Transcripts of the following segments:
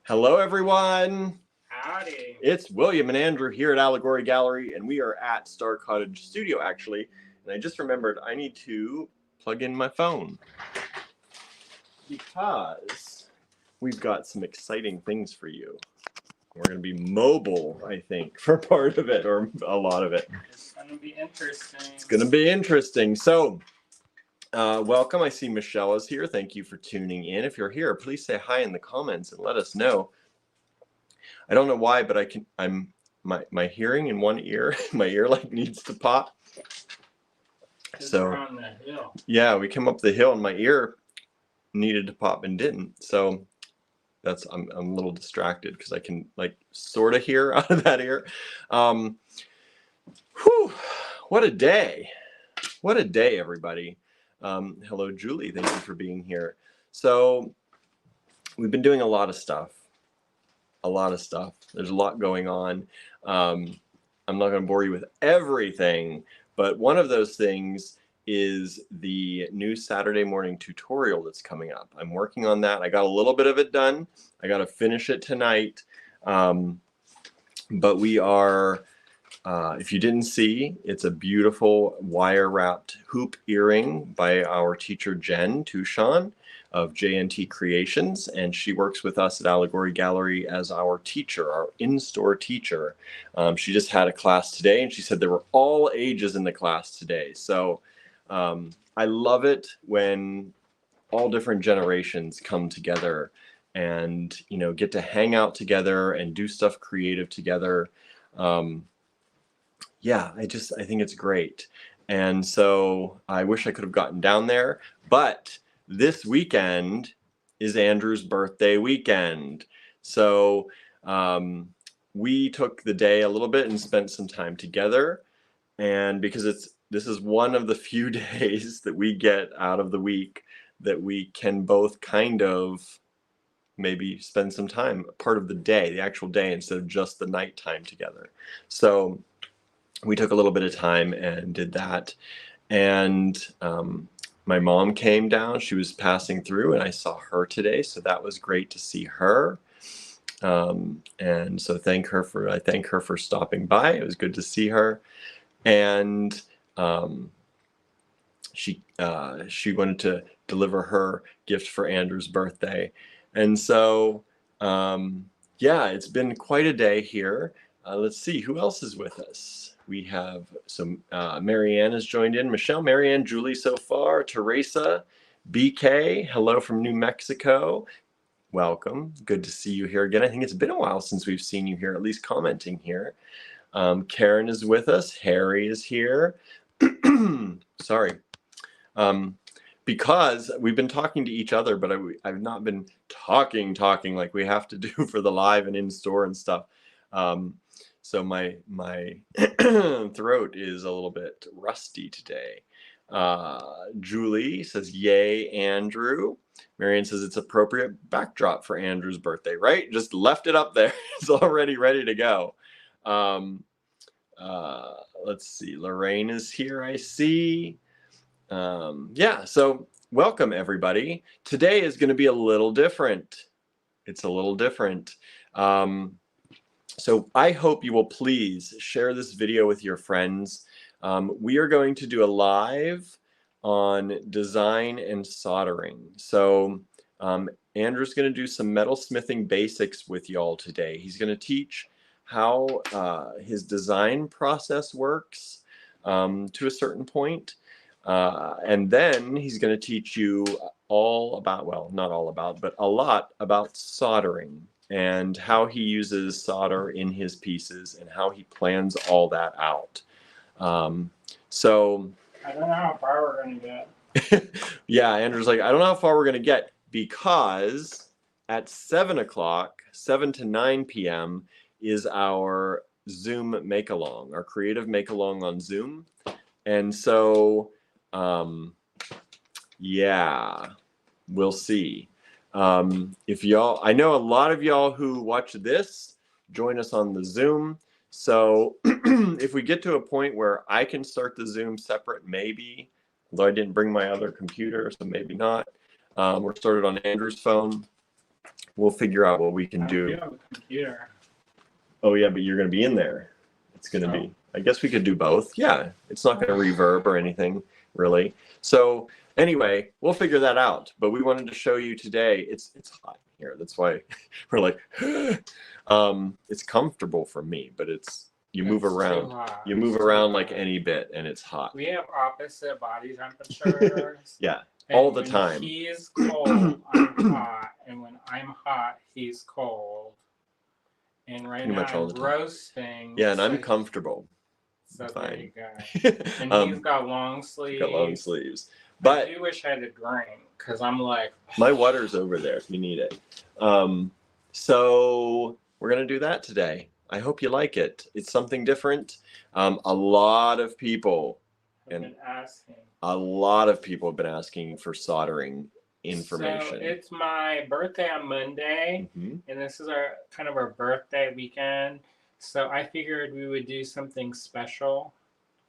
Hello, everyone. Howdy. It's William and Andrew here at Allegory Gallery, and we are at Star Cottage Studio, actually. And I just remembered I need to plug in my phone because we've got some exciting things for you. We're going to be mobile, I think, for part of it, or a lot of it. It's going to be interesting. It's going to be interesting. So, welcome. I see Michelle is here. Thank you for tuning in. If you're here, please say hi in the comments and let us know. I don't know why, but my hearing in one ear, my ear like needs to pop. So we're on the hill. Yeah, we came up the hill and my ear needed to pop and didn't. So that's I'm a little distracted because I can like sort of hear out of that ear. Whew, what a day. What a day, everybody. Hello, Julie. Thank you for being here. So we've been doing a lot of stuff. There's a lot going on. I'm not going to bore you with everything, but one of those things is the new Saturday morning tutorial that's coming up. I'm working on that. I got a little bit of it done. I got to finish it tonight. But we are, if you didn't see, it's a beautiful wire wrapped hoop earring by our teacher, Jen Tucson of JNT Creations, and she works with us at Allegory Gallery as our teacher, our in-store teacher. She just had a class today, and she said there were all ages in the class today. So I love it when all different generations come together and, you know, get to hang out together and do stuff creative together. Yeah, I think it's great. And so I wish I could have gotten down there, but this weekend is Andrew's birthday weekend. So we took the day a little bit and spent some time together. And because this is one of the few days that we get out of the week that we can both kind of maybe spend some time, part of the day, the actual day, instead of just the nighttime together. So we took a little bit of time and did that. And my mom came down. She was passing through and I saw her today. So that was great to see her. And so I thank her for stopping by. It was good to see her. And she wanted to deliver her gift for Andrew's birthday. And so, yeah, it's been quite a day here. Let's see, who else is with us? We have some, Marianne has joined in. Michelle, Marianne, Julie so far, Teresa, BK, hello from New Mexico. Welcome, good to see you here again. I think it's been a while since we've seen you here, at least commenting here. Karen is with us, Harry is here. Sorry. Because we've been talking to each other, but I've not been talking like we have to do for the live and in-store and stuff. So my throat is a little bit rusty today. Julie says, yay, Andrew. Marianne says it's appropriate backdrop for Andrew's birthday, right? Just left it up there. It's already ready to go. Let's see. Lorraine is here, I see. Yeah, so welcome, everybody. Today is going to be a little different. It's a little different. So I hope you will please share this video with your friends. We are going to do a live on design and soldering. So Andrew's going to do some metalsmithing basics with y'all today. He's going to teach how his design process works to a certain point. And then he's going to teach you all about, well, not all about, but a lot about soldering and how he uses solder in his pieces and how he plans all that out. So I don't know how far we're going to get. Yeah, Andrew's like, I don't know how far we're going to get, because at 7 o'clock, 7 to 9 p.m. is our Zoom make-along, our creative make-along on Zoom. And so, yeah, we'll see. If y'all, I know a lot of y'all who watch this join us on the Zoom. So if we get to a point where I can start the Zoom separate, maybe, although I didn't bring my other computer, so maybe not. We're started on Andrew's phone. we'll figure out what we can I do. have a computer. Oh yeah, but you're gonna be in there. It's gonna be. I guess we could do both. Yeah, it's not gonna reverb or anything really. So anyway, we'll figure that out. But we wanted to show you today. It's hot here. That's why we're like. It's comfortable for me, but you move It's too around. hot. You move It's too around like hot. any bit, and it's hot. We have opposite body temperatures. Yeah, And all the when time. he's cold, I'm hot, and when I'm hot, he's cold. And right Pretty now much all I'm the time. roasting. Yeah, and I'm so- comfortable. So there Fine. you go. And he's got long sleeves. got long sleeves. But I do wish I had a drink because I'm like. my water's over there if you need it. So we're gonna do that today. I hope you like it. It's something different. A lot of people I've been asking. have been asking for soldering information. So it's my birthday on Monday, Mhm. and this is our kind of our birthday weekend. So I figured we would do something special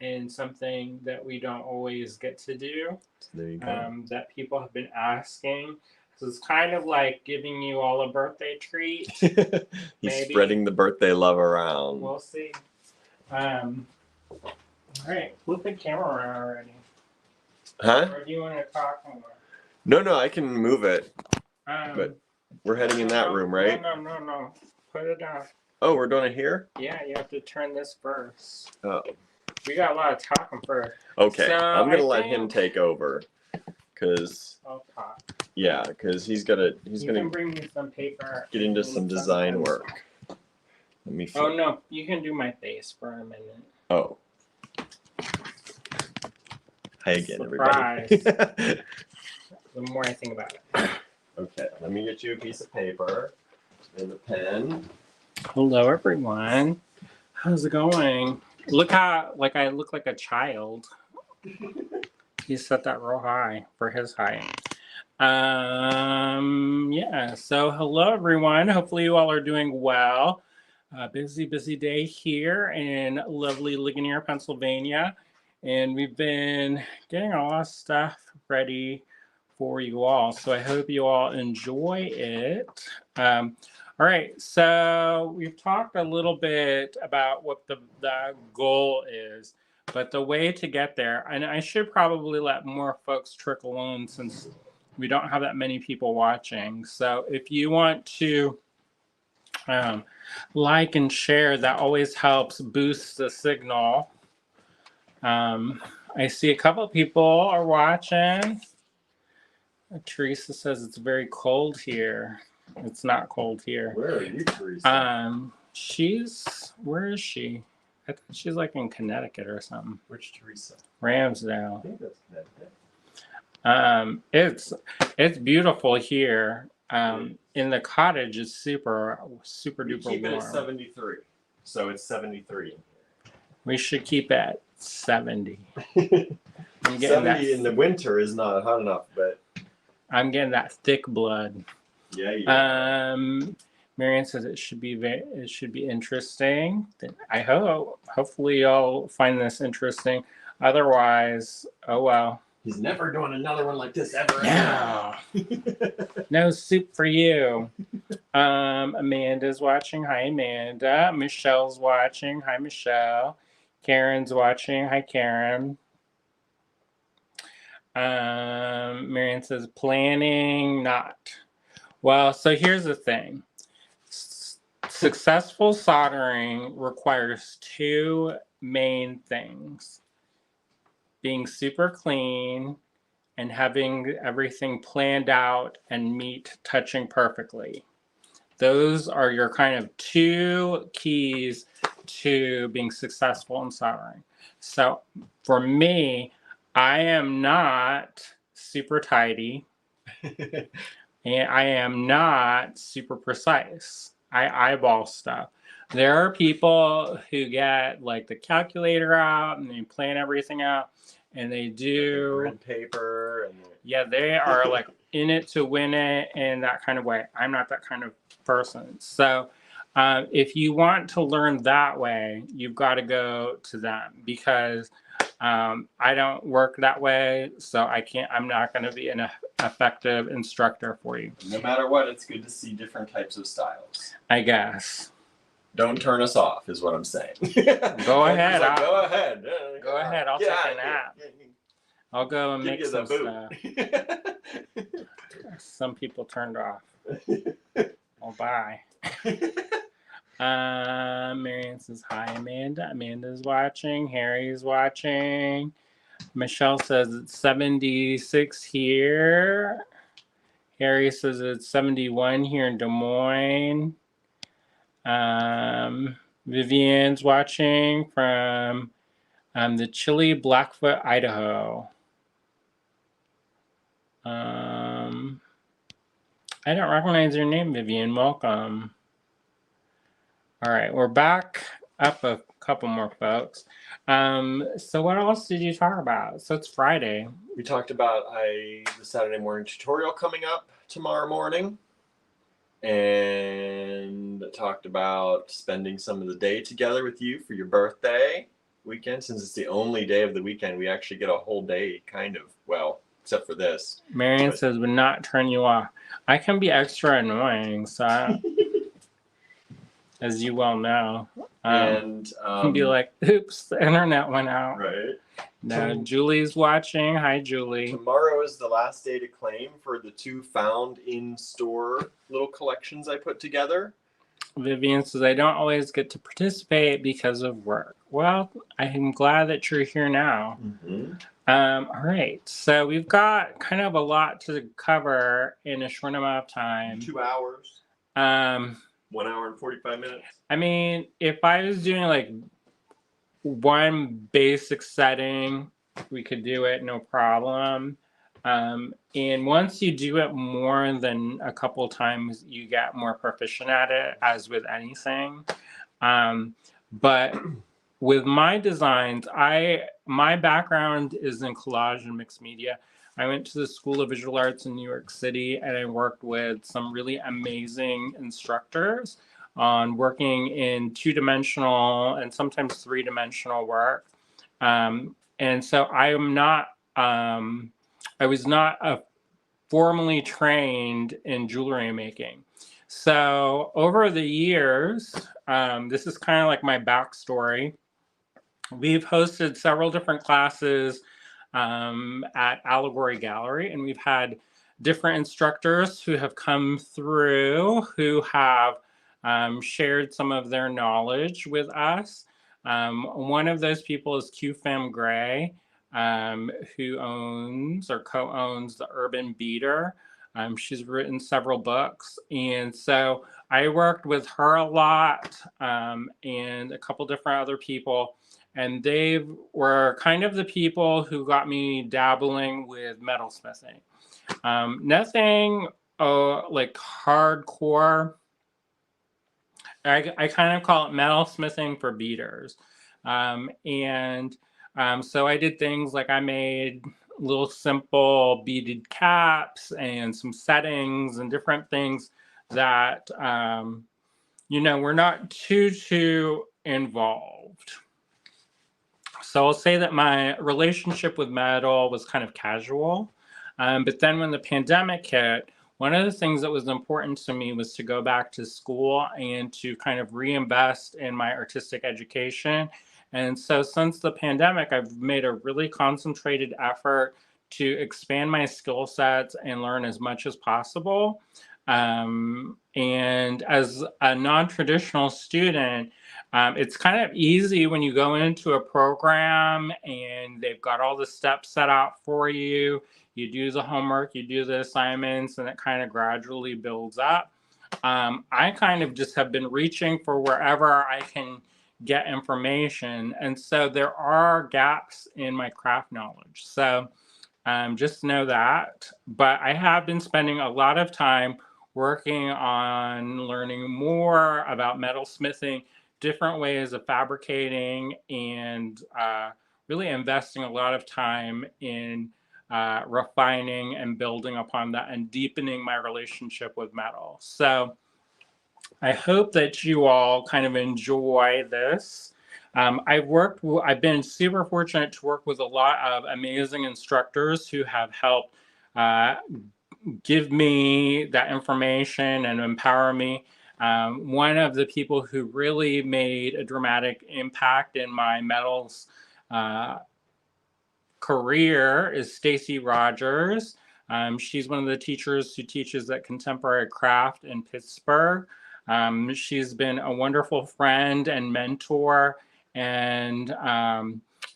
and something that we don't always get to do. So there you go. That people have been asking. So it's kind of like giving you all a birthday treat. He's maybe. spreading the birthday love around. We'll see. All right, flip the camera around already. Huh? Or do you want to talk more? No, I can move it. But we're heading in that room, right? No. Put it down. Oh, we're doing it here? Yeah, you have to turn this first. Oh. We got a lot of talking first. Okay, So, I'm going to let think- him take over. Because, I'll talk. yeah, because he's You going can to bring me some paper. get into and some design work. Let me Oh, flip. no. You can do my face for a minute. Oh. Hi again, Surprise. everybody. The more I think about it. Okay, let me get you a piece of paper and a pen. Hello, everyone. How's it going? Look how, I look like a child. He set that real high for his height. Yeah, so hello, everyone. Hopefully you all are doing well. Busy day here in lovely Ligonier, Pennsylvania. And we've been getting a lot of stuff ready for you all. So I hope you all enjoy it. All right, so we've talked a little bit about what the goal is, but the way to get there, and I should probably let more folks trickle in since we don't have that many people watching. So if you want to like and share, that always helps boost the signal. I see a couple of people are watching. Teresa says it's very cold here. It's not cold here. Where are you, Teresa? Where is she? I thought she's like in Connecticut or something. Which Teresa? I Ramsdale. think that's Connecticut. It's beautiful here. In the cottage, it's super We duper keep it at warm. 73. So it's 73 We should keep it 70. in I'm here. getting 70 in the winter is not hot enough, but I'm getting that thick blood. yeah, you are. Marianne says it should be interesting. I hope. Hopefully, y'all find this interesting. Otherwise, oh well. He's never doing another one like this ever. No, no soup for you. Amanda's watching. Hi, Amanda. Michelle's watching. Hi, Michelle. Karen's watching. Hi, Karen. Marianne says planning not. Well, so here's the thing. Successful soldering requires two main things: being super clean and having everything planned out and meat touching perfectly. Those are your kind of two keys to being successful in soldering. So for me, I am not super tidy and I am not super precise. I eyeball stuff. There are people who get like the calculator out and they plan everything out and they do Red paper and yeah, they are like in it to win it in that kind of way. I'm not that kind of person. So if you want to learn that way, you've got to go to them because I don't work that way. So I'm not going to be effective instructor for you. No matter what, it's good to see different types of styles. I guess. Don't turn us off, is what I'm saying. Go ahead. Like, go ahead. Go ahead. I'll take a nap. I'll go and make some stuff. Some people turned off. Oh, bye. Marianne says, hi, Amanda. Amanda's watching. Harry's watching. Michelle says it's 76 here. Harry says it's 71 here in Des Moines. Vivian's watching from the chilly Blackfoot, Idaho. I don't recognize your name, Vivian. Welcome. All right, we're back up a couple more folks. So what else did you talk about? So it's Friday. We talked about the Saturday morning tutorial coming up tomorrow morning, and talked about spending some of the day together with you for your birthday weekend. Since it's the only day of the weekend, we actually get a whole day, kind of. Well, except for this. Marianne says, would not turn you off. I can be extra annoying, so as you well know. And can be like, oops, the internet went out. Right. Now Julie's watching. Hi, Julie. Tomorrow is the last day to claim for the 2 found in store little collections I put together. Vivian says, I don't always get to participate because of work. Well, I'm glad that you're here now. Mm-hmm. All right, so we've got kind of a lot to cover in a short amount of time. 2 hours. 1 hour and 45 minutes. I mean, if I was doing like one basic setting, we could do it, no problem. And once you do it more than a couple times, you get more proficient at it, as with anything. But with my designs, my background is in collage and mixed media. I went to the School of Visual Arts in New York City, and I worked with some really amazing instructors on working in 2-dimensional and sometimes 3-dimensional work. And so I was not formally trained in jewelry making. So over the years, this is kind of like my backstory. We've hosted several different classes at Allegory Gallery, and we've had different instructors who have come through who have shared some of their knowledge with us. One of those people is Q-Fam Gray, who owns or co-owns the Urban Beater. She's written several books, and so I worked with her a lot, and a couple different other people. And they were kind of the people who got me dabbling with metalsmithing. Nothing like hardcore. I kind of call it metalsmithing for beaters. So I did things like I made little simple beaded caps and some settings and different things that, were not too involved. So I'll say that my relationship with metal was kind of casual. But then when the pandemic hit, one of the things that was important to me was to go back to school and to kind of reinvest in my artistic education. And so since the pandemic, I've made a really concentrated effort to expand my skill sets and learn as much as possible. And as a non-traditional student, it's kind of easy when you go into a program and they've got all the steps set out for you. You do the homework, you do the assignments, and it kind of gradually builds up. I kind of just have been reaching for wherever I can get information. And so there are gaps in my craft knowledge. So just know that. But I have been spending a lot of time working on learning more about metalsmithing, different ways of fabricating, and really investing a lot of time in refining and building upon that and deepening my relationship with metal. So I hope that you all kind of enjoy this. I've been super fortunate to work with a lot of amazing instructors who have helped give me that information and empower me. One of the people who really made a dramatic impact in my metals career is Stacy Rogers. She's one of the teachers who teaches at Contemporary Craft in Pittsburgh. She's been a wonderful friend and mentor. And,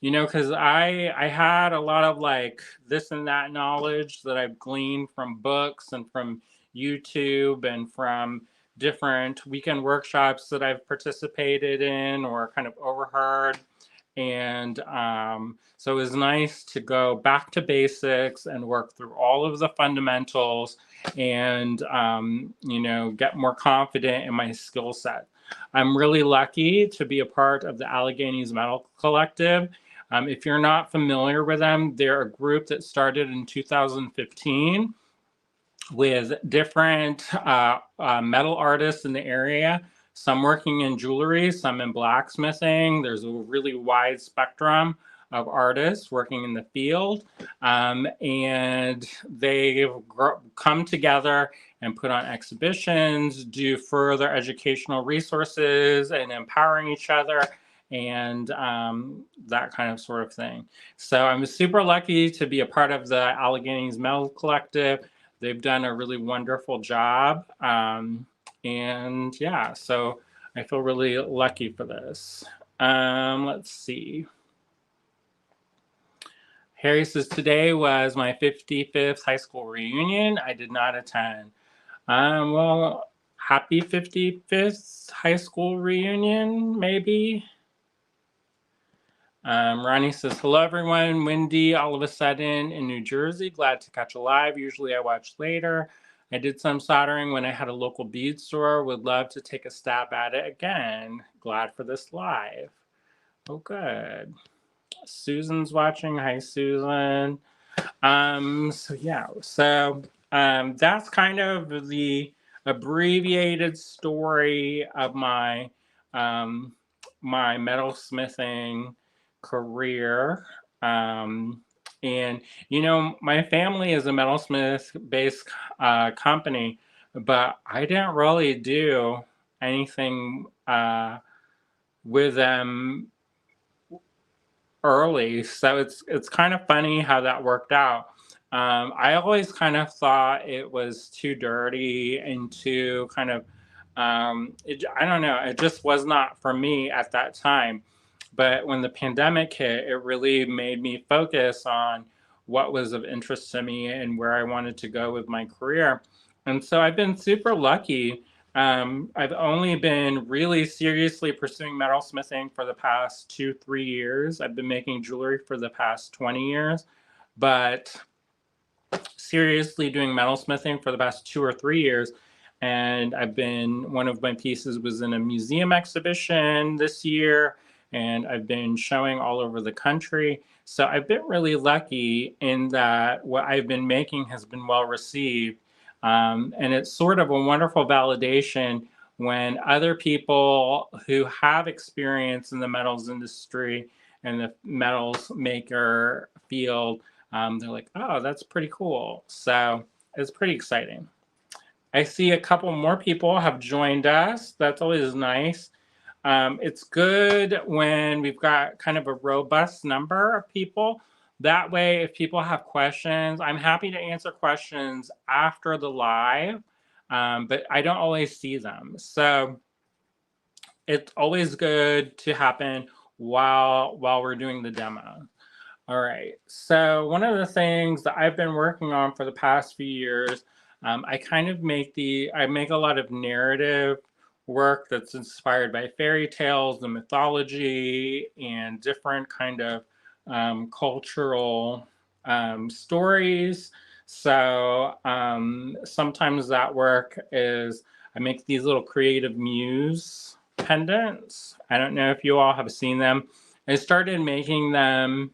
you know, because I had a lot of like this and that knowledge that I've gleaned from books and from YouTube and from different weekend workshops that I've participated in or kind of overheard. And so it was nice to go back to basics and work through all of the fundamentals and, you know, get more confident in my skill set. I'm really lucky to be a part of the Allegheny Metal Collective. If you're not familiar with them, they're a group that started in 2015 with different metal artists in the area, some working in jewelry, some in blacksmithing. There's a really wide spectrum of artists working in the field. And they've come together and put on exhibitions, do further educational resources and empowering each other and that kind of sort of thing. So I'm super lucky to be a part of the Allegheny Metal Collective. They've done a really wonderful job. And yeah, so I feel really lucky for this. Let's see. Harry says, today was my 55th high school reunion. I did not attend. Well, happy 55th high school reunion, maybe. Ronnie says, hello, everyone. Windy all of a sudden in New Jersey. Glad to catch a live. Usually I watch later. I did some soldering when I had a local bead store. Would love to take a stab at it again. Glad for this live. Oh, good. Susan's watching. Hi, Susan. So yeah, so that's kind of the abbreviated story of my my metalsmithing career. And you know, my family is a metalsmith based company, but I didn't really do anything with them early, so it's kind of funny how that worked out. I always kind of thought it was too dirty and too kind of I don't know, it just was not for me at that time. But when the pandemic hit, it really made me focus on what was of interest to me and where I wanted to go with my career. And so I've been super lucky. I've only been really seriously pursuing metalsmithing for the past 2-3 years. I've been making jewelry for the past 20 years, but seriously doing metalsmithing for the past 2 or 3 years. And one of my pieces was in a museum exhibition this year, and I've been showing all over the country. So I've been really lucky in that what I've been making has been well received. And it's sort of a wonderful validation when other people who have experience in the metals industry and the metals maker field, they're like, oh, that's pretty cool. So it's pretty exciting. I see a couple more people have joined us. That's always nice. It's good when we've got kind of a robust number of people. That way, if people have questions, I'm happy to answer questions after the live, but I don't always see them. So it's always good to happen while we're doing the demo. All right, so one of the things that I've been working on for the past few years, I kind of make I make a lot of narrative work that's inspired by fairy tales and mythology and different kind of cultural stories. So sometimes that work is, I make these little creative muse pendants. I don't know if you all have seen them. I started making them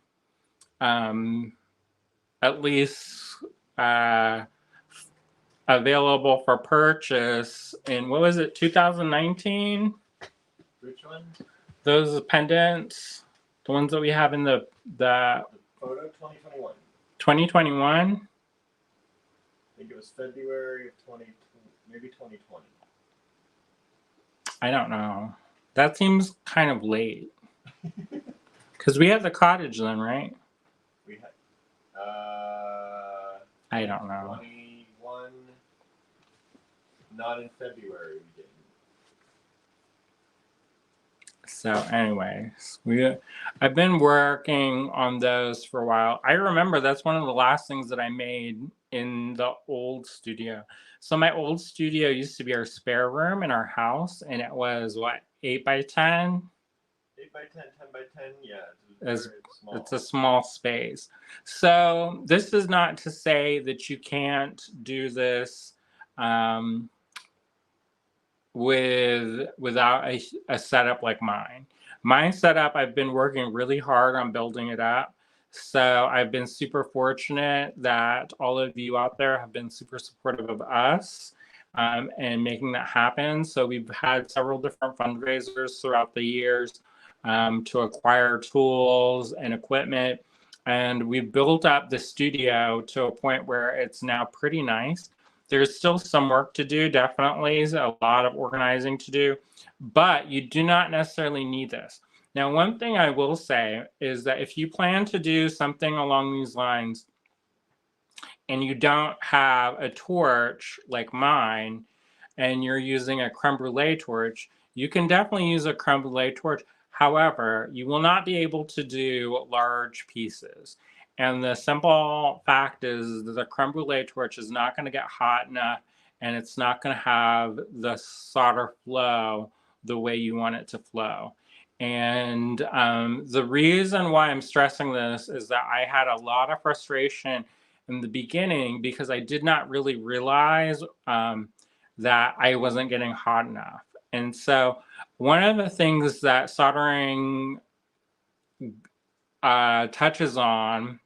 at least available for purchase in, what was it, 2019? Which one? Those pendants, the ones that we have in the Photo 2021. 2021. think it was February of 2020, maybe 2020. I don't know. That seems kind of late. Because we had the cottage then, right? We had, I don't know. 21, not in February, we didn't. So anyways, I've been working on those for a while. I remember that's one of the last things that I made in the old studio. So my old studio used to be our spare room in our house, and it was what, 8 by 10? 8 by 10, 10 by 10, yeah. It's very small. It's a small space. So this is not to say that you can't do this without a setup like mine. My setup, I've been working really hard on building it up. So I've been super fortunate that all of you out there have been super supportive of us and making that happen. So we've had several different fundraisers throughout the years to acquire tools and equipment. And we've built up the studio to a point where it's now pretty nice. There's still some work to do, definitely, a lot of organizing to do, but you do not necessarily need this. Now, one thing I will say is that if you plan to do something along these lines and you don't have a torch like mine and you're using a creme brulee torch, you can definitely use a creme brulee torch. However, you will not be able to do large pieces. And the simple fact is that the creme brulee torch is not going to get hot enough, and it's not going to have the solder flow the way you want it to flow. And the reason why I'm stressing this is that I had a lot of frustration in the beginning because I did not really realize that I wasn't getting hot enough. And so one of the things that soldering touches on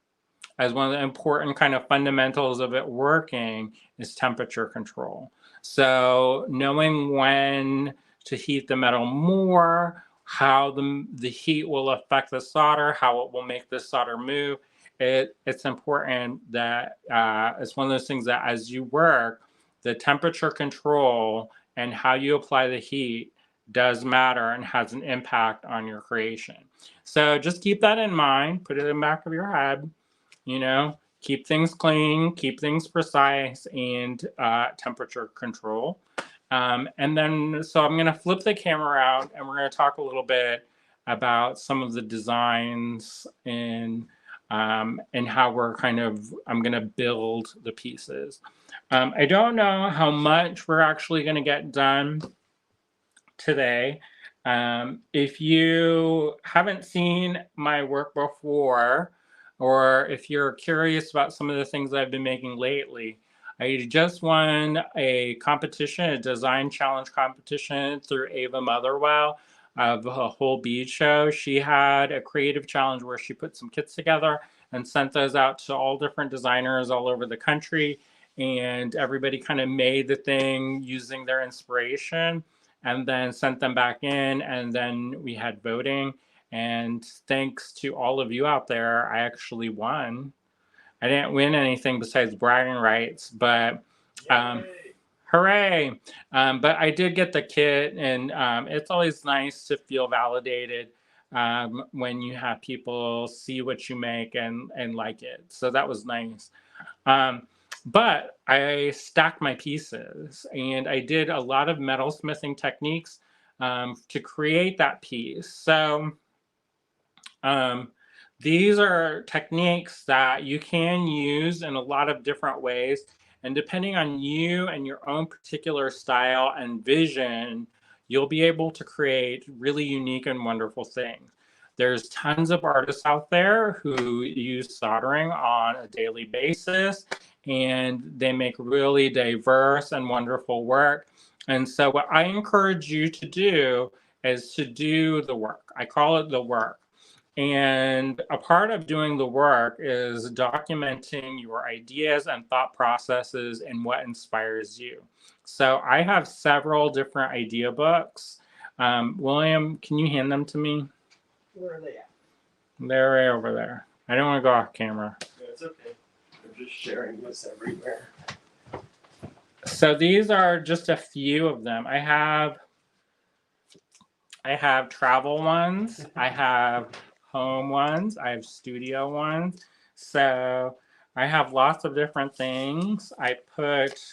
as one of the important kind of fundamentals of it working is temperature control. So knowing when to heat the metal more, how the heat will affect the solder, how it will make the solder move. It's important that it's one of those things that as you work, the temperature control and how you apply the heat does matter and has an impact on your creation. So just keep that in mind, put it in the back of your head, you know, keep things clean, keep things precise, and temperature control. And then, so I'm going to flip the camera out and we're going to talk a little bit about some of the designs and how we're I'm going to build the pieces. I don't know how much we're actually going to get done today. If you haven't seen my work before, or if you're curious about some of the things I've been making lately, I just won a competition, a design challenge competition through Ava Motherwell of a whole bead show. She had a creative challenge where she put some kits together and sent those out to all different designers all over the country. And everybody kind of made the thing using their inspiration and then sent them back in. And then we had voting. And thanks to all of you out there, I actually won. I didn't win anything besides bragging rights, but hooray. But I did get the kit, and it's always nice to feel validated when you have people see what you make and like it. So that was nice. But I stacked my pieces, and I did a lot of metalsmithing techniques to create that piece. So these are techniques that you can use in a lot of different ways. And depending on you and your own particular style and vision, you'll be able to create really unique and wonderful things. There's tons of artists out there who use soldering on a daily basis, and they make really diverse and wonderful work. And so what I encourage you to do is to do the work. I call it the work. And a part of doing the work is documenting your ideas and thought processes and what inspires you. So I have several different idea books. William, can you hand them to me? Where are they at? They're right over there. I don't want to go off camera. Yeah, it's okay. I'm just sharing this everywhere. So these are just a few of them. I have travel ones, I have home ones, I have studio ones. So I have lots of different things. I put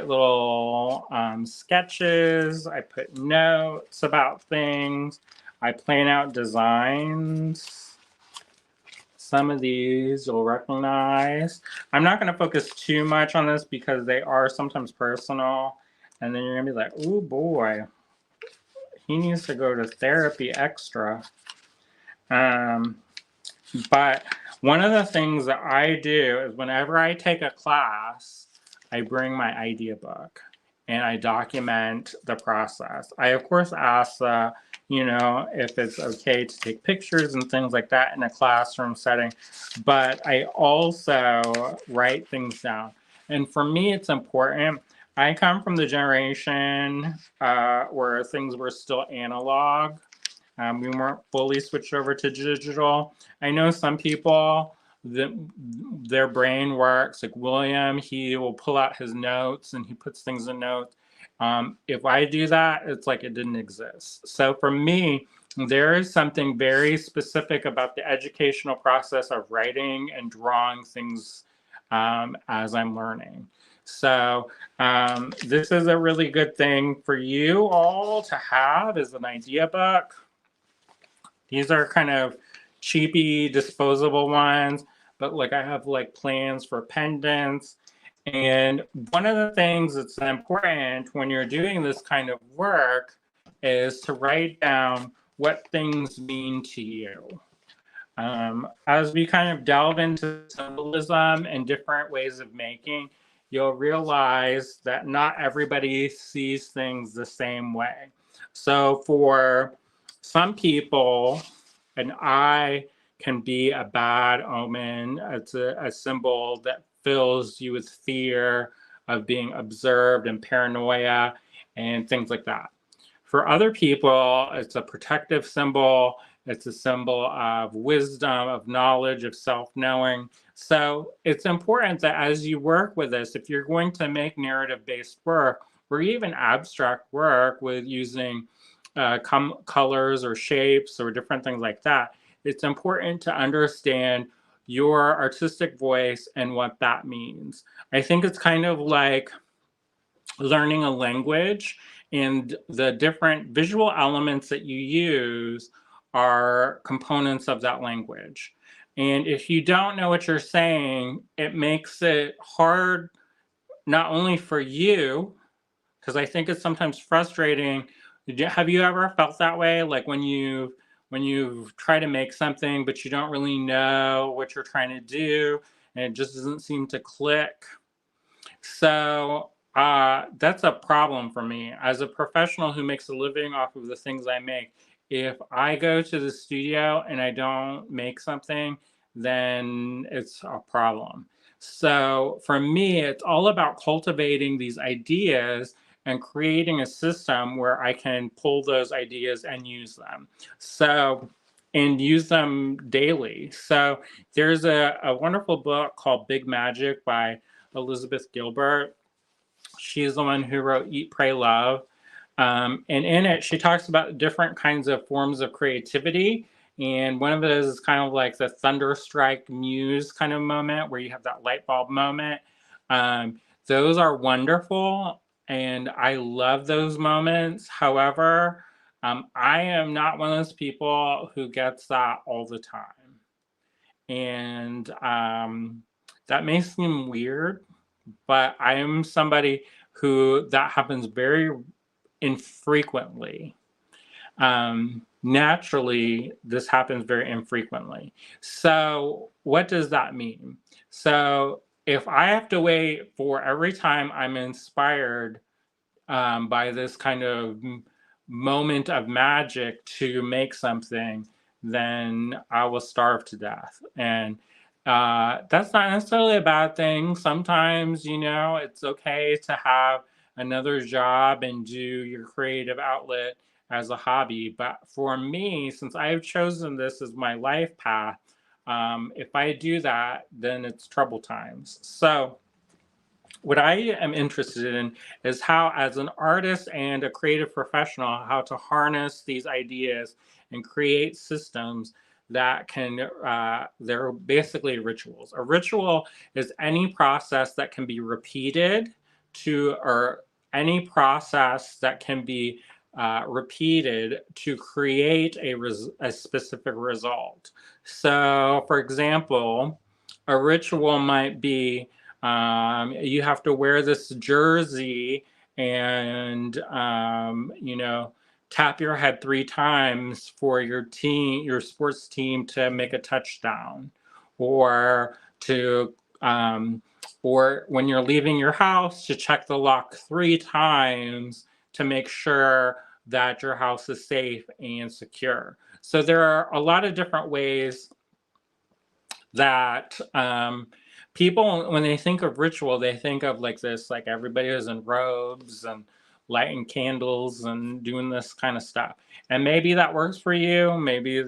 little sketches. I put notes about things. I plan out designs. Some of these you'll recognize. I'm not going to focus too much on this because they are sometimes personal. And then you're going to be like, oh boy, he needs to go to therapy extra. But one of the things that I do is whenever I take a class, I bring my idea book and I document the process. I, of course, ask, if it's okay to take pictures and things like that in a classroom setting, but I also write things down. And for me, it's important. I come from the generation where things were still analog. We weren't fully switched over to digital. I know some people, their brain works like William. He will pull out his notes and he puts things in notes. If I do that, it's like it didn't exist. So for me, there is something very specific about the educational process of writing and drawing things as I'm learning. So this is a really good thing for you all to have, is an idea book. These are kind of cheapy, disposable ones, but like I have like plans for pendants. And one of the things that's important when you're doing this kind of work is to write down what things mean to you. As we kind of delve into symbolism and different ways of making, you'll realize that not everybody sees things the same way. So for some people, an eye can be a bad omen. It's a symbol that fills you with fear of being observed and paranoia and things like that. For other people, it's a protective symbol. It's a symbol of wisdom, of knowledge, of self-knowing. So it's important that as you work with this, if you're going to make narrative-based work or even abstract work with using colors or shapes or different things like that, it's important to understand your artistic voice and what that means. I think it's kind of like learning a language, and the different visual elements that you use are components of that language. And if you don't know what you're saying, it makes it hard not only for you, because I think it's sometimes frustrating. Have you ever felt that way? Like when you try to make something, but you don't really know what you're trying to do, and it just doesn't seem to click. So that's a problem for me as a professional who makes a living off of the things I make. If I go to the studio and I don't make something, then it's a problem. So for me, it's all about cultivating these ideas and creating a system where I can pull those ideas and use them. So, and use them daily. So there's a wonderful book called Big Magic by Elizabeth Gilbert. She's the one who wrote Eat, Pray, Love. And in it, she talks about different kinds of forms of creativity. And one of those is kind of like the thunderstrike muse kind of moment where you have that light bulb moment. Those are wonderful. And I love those moments. However, I am not one of those people who gets that all the time. And that may seem weird, but I am somebody who that happens very infrequently. Naturally, this happens very infrequently. So what does that mean? So if I have to wait for every time I'm inspired by this kind of moment of magic to make something, then I will starve to death. And that's not necessarily a bad thing. Sometimes, it's okay to have another job and do your creative outlet as a hobby. But for me, since I've chosen this as my life path, if I do that, then it's trouble times. So what I am interested in is how, as an artist and a creative professional, how to harness these ideas and create systems that can, they're basically rituals. A ritual is any process that can be repeated or any process that can be repeated to create a specific result. So, for example, a ritual might be you have to wear this jersey and, tap your head 3 times for your sports team to make a touchdown, or to, or when you're leaving your house, to check the lock 3 times to make sure that your house is safe and secure. So there are a lot of different ways that people, when they think of ritual, they think of like this, like everybody is in robes and lighting candles and doing this kind of stuff. And maybe that works for you, maybe,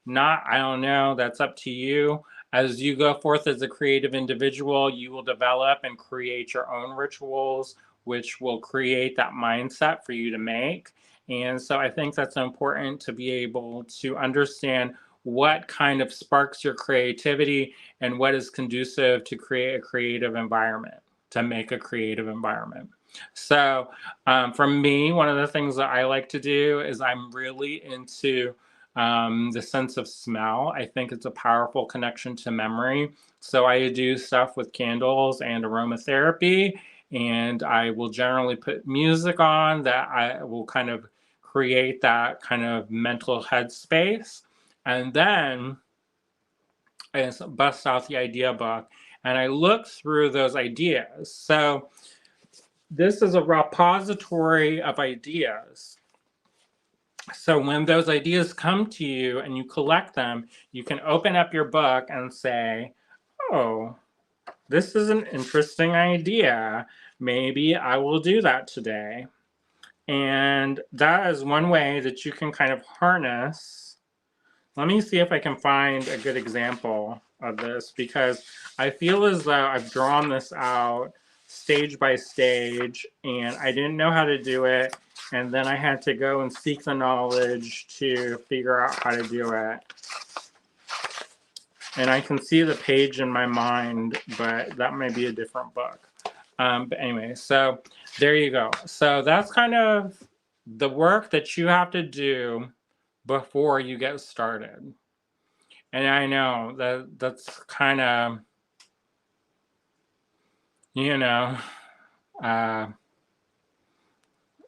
not, I don't know, that's up to you. As you go forth as a creative individual, you will develop and create your own rituals, which will create that mindset for you to make. And so I think that's important to be able to understand what kind of sparks your creativity and what is conducive to create a creative environment, to make a creative environment. So for me, one of the things that I like to do is I'm really into the sense of smell. I think it's a powerful connection to memory. So I do stuff with candles and aromatherapy, and I will generally put music on that I will kind of create that kind of mental headspace. And then I bust out the idea book and I look through those ideas. So this is a repository of ideas. So when those ideas come to you and you collect them, you can open up your book and say, oh, this is an interesting idea. Maybe I will do that today. And that is one way that you can kind of harness. Let me see if I can find a good example of this, because I feel as though I've drawn this out stage by stage and I didn't know how to do it. And then I had to go and seek the knowledge to figure out how to do it. And I can see the page in my mind, but that may be a different book. But anyway, so there you go. So that's kind of the work that you have to do before you get started. And I know that that's kind of,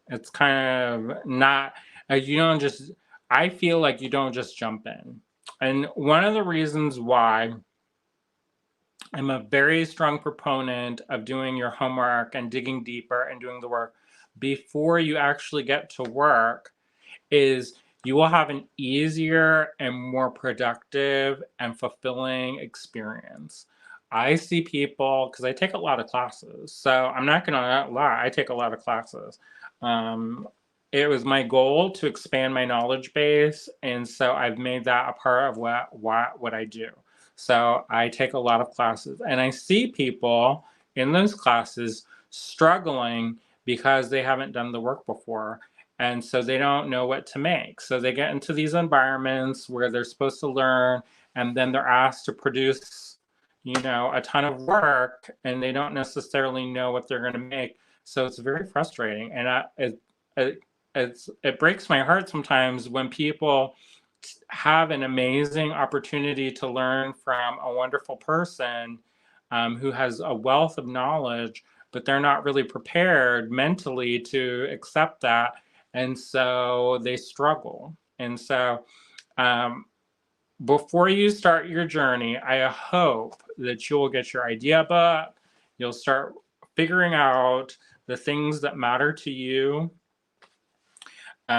it's kind of not, you don't just, I feel like you don't just jump in. And one of the reasons why I'm a very strong proponent of doing your homework and digging deeper and doing the work before you actually get to work is you will have an easier and more productive and fulfilling experience. I see people, because I take a lot of classes, so I'm not going to lie, I take a lot of classes. It was my goal to expand my knowledge base, and so I've made that a part of what I do. So I take a lot of classes, and I see people in those classes struggling because they haven't done the work before. And so they don't know what to make. So they get into these environments where they're supposed to learn, and then they're asked to produce, a ton of work, and they don't necessarily know what they're going to make. So it's very frustrating. And it breaks my heart sometimes when people have an amazing opportunity to learn from a wonderful person who has a wealth of knowledge, but they're not really prepared mentally to accept that. And so they struggle. And so before you start your journey, I hope that you'll get your idea book. You'll start figuring out the things that matter to you.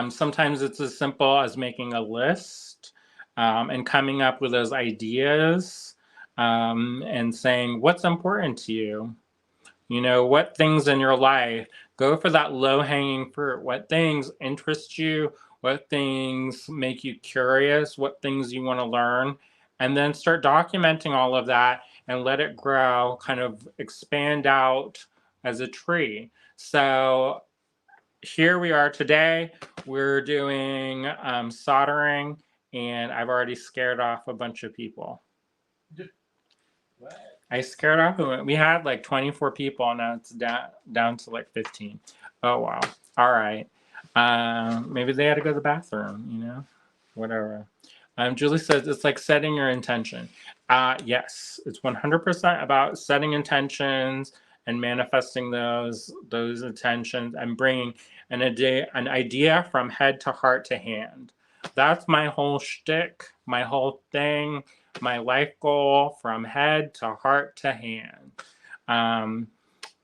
Sometimes it's as simple as making a list and coming up with those ideas and saying, what's important to you? What things in your life, go for that low-hanging fruit. What things interest you? What things make you curious? What things you want to learn? And then start documenting all of that and let it grow, kind of expand out as a tree. So here we are today. We're doing soldering, and I've already scared off a bunch of people. What? I scared off. We had like 24 people. Now it's down to like 15. Oh wow. All right. Maybe they had to go to the bathroom. You know, whatever. Julie says it's like setting your intention. Yes, it's 100% about setting intentions and manifesting those intentions and bringing an idea from head to heart to hand. That's my whole shtick, my whole thing, my life goal, from head to heart to hand.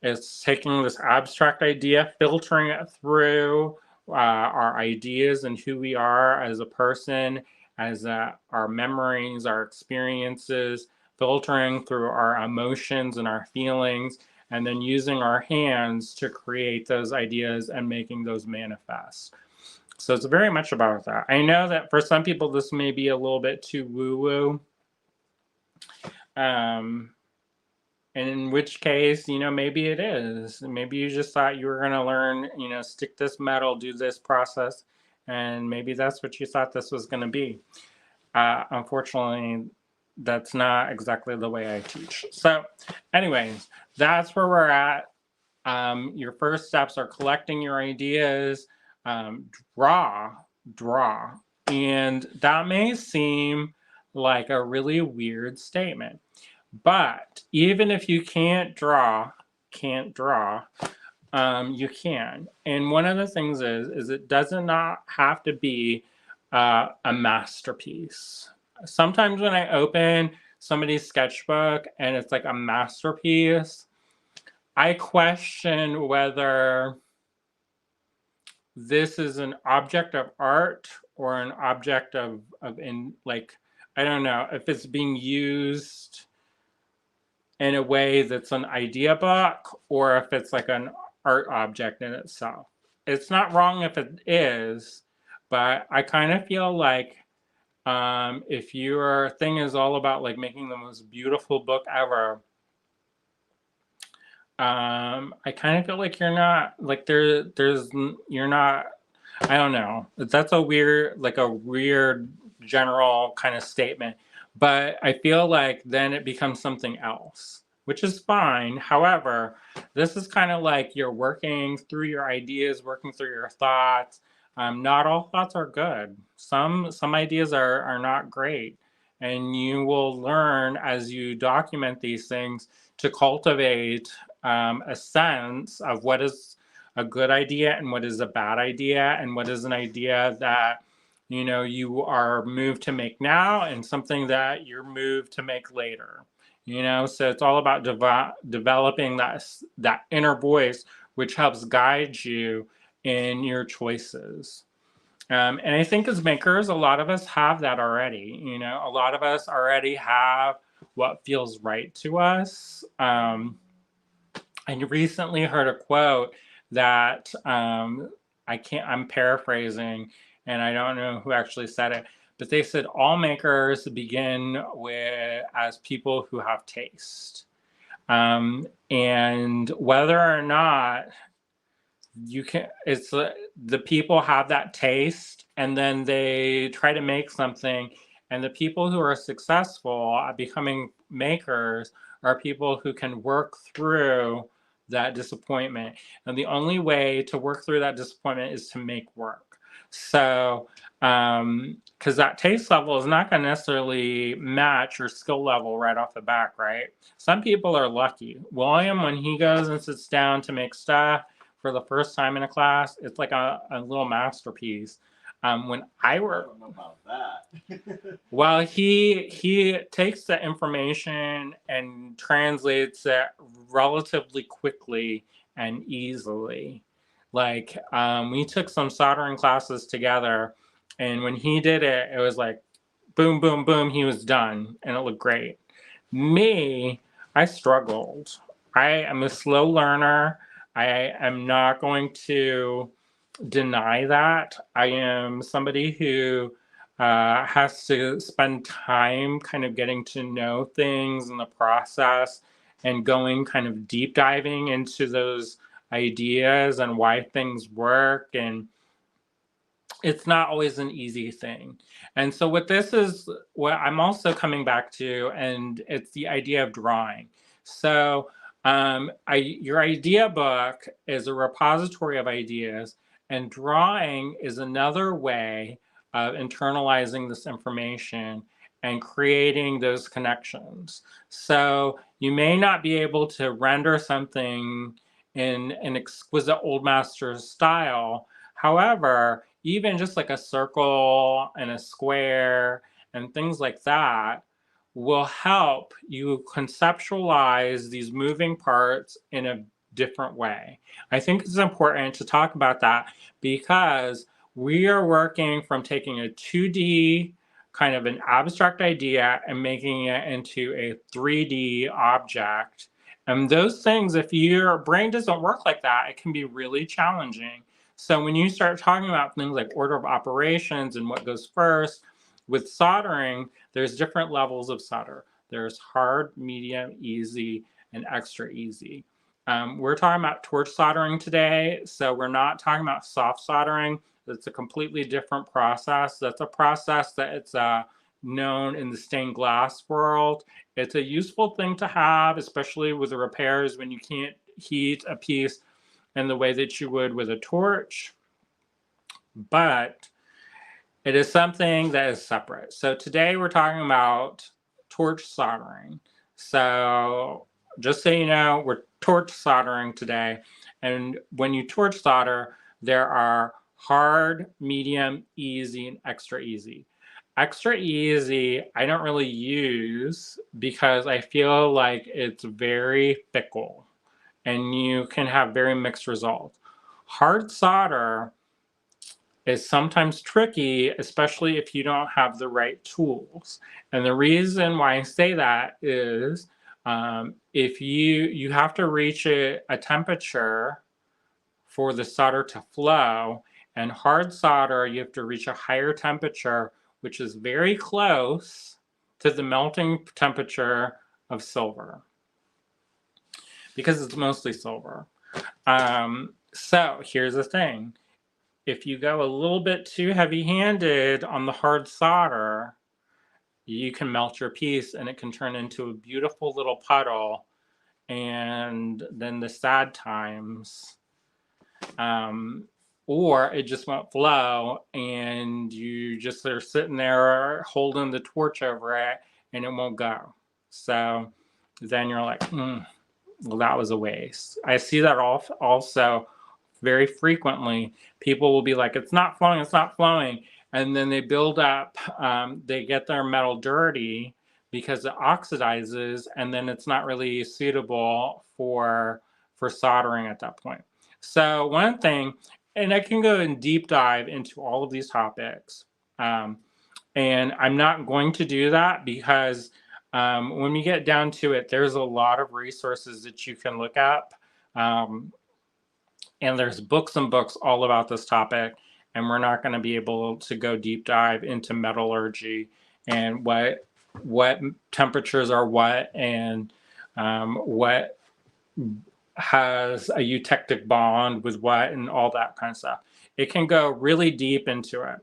It's taking this abstract idea, filtering it through our ideas and who we are as a person, as our memories, our experiences, filtering through our emotions and our feelings, and then using our hands to create those ideas and making those manifest. So it's very much about that. I know that for some people this may be a little bit too woo-woo. And in which case, you know, maybe it is. Maybe you just thought you were going to learn, you know, stick this metal, do this process, and maybe that's what you thought this was going to be. Unfortunately, that's not exactly the way I teach. So anyways, that's where we're at. Your first steps are collecting your ideas, draw. And that may seem like a really weird statement, but even if you can't draw, you can. And one of the things is it does not have to be a masterpiece. Sometimes when I open somebody's sketchbook and it's like a masterpiece, I question whether this is an object of art or an object of in, like, I don't know, if it's being used in a way that's an idea book or if it's like an art object in itself. It's not wrong if it is, but I kind of feel like if your thing is all about like making the most beautiful book ever, I kind of feel like you're not like you're not, I don't know. That's a weird general kind of statement, but I feel like then it becomes something else, which is fine. However, this is kind of like you're working through your ideas, working through your thoughts. Not all thoughts are good. Some ideas are not great, and you will learn as you document these things to cultivate a sense of what is a good idea and what is a bad idea and what is an idea that, you know, you are moved to make now and something that you're moved to make later. You know, so it's all about developing that inner voice, which helps guide you in your choices. And I think as makers, a lot of us have that already. You know, a lot of us already have what feels right to us. I recently heard a quote that I'm paraphrasing, and I don't know who actually said it, but they said all makers begin as people who have taste. And whether or not it's the people have that taste and then they try to make something, and the people who are successful at becoming makers are people who can work through that disappointment. And the only way to work through that disappointment is to make work. So, because that taste level is not going to necessarily match your skill level right off the bat, right? Some people are lucky. William, when he goes and sits down to make stuff for the first time in a class, it's like a little masterpiece. When I work, I don't know about that. well, he takes the information and translates it relatively quickly and easily. Like we took some soldering classes together, and when he did it, it was like boom, boom, boom. He was done, and it looked great. Me, I struggled. I am a slow learner. I am not going to deny that. I am somebody who has to spend time kind of getting to know things in the process and going kind of deep diving into those ideas and why things work. And it's not always an easy thing. And so what this is, what I'm also coming back to, and it's the idea of drawing. So your idea book is a repository of ideas, and drawing is another way of internalizing this information and creating those connections. So you may not be able to render something in an exquisite old master style. However, even just like a circle and a square and things like that will help you conceptualize these moving parts in a different way. I think it's important to talk about that because we are working from taking a 2D kind of an abstract idea and making it into a 3D object. And those things, if your brain doesn't work like that, it can be really challenging. So when you start talking about things like order of operations and what goes first, with soldering, there's different levels of solder. There's hard, medium, easy, and extra easy. We're talking about torch soldering today, so we're not talking about soft soldering. It's a completely different process. That's a process that it's known in the stained glass world. It's a useful thing to have, especially with the repairs when you can't heat a piece in the way that you would with a torch, but it is something that is separate. So today we're talking about torch soldering. So just so you know, we're torch soldering today. And when you torch solder, there are hard, medium, easy, and extra easy. Extra easy, I don't really use because I feel like it's very fickle and you can have very mixed results. Hard solder is sometimes tricky, especially if you don't have the right tools. And the reason why I say that is if you have to reach a temperature for the solder to flow, and hard solder, you have to reach a higher temperature, which is very close to the melting temperature of silver, because it's mostly silver. So here's the thing. If you go a little bit too heavy-handed on the hard solder, you can melt your piece and it can turn into a beautiful little puddle. And then the sad times, or it just won't flow and you just are sitting there holding the torch over it and it won't go. So then you're like, well, that was a waste. I see that also very frequently. People will be like, it's not flowing, it's not flowing. And then they build up, they get their metal dirty because it oxidizes, and then it's not really suitable for soldering at that point. So one thing, and I can go in deep dive into all of these topics, and I'm not going to do that because when we get down to it, there's a lot of resources that you can look up. And there's books and books all about this topic, and we're not going to be able to go deep dive into metallurgy and what temperatures are what, and what has a eutectic bond with what, and all that kind of stuff. It can go really deep into it.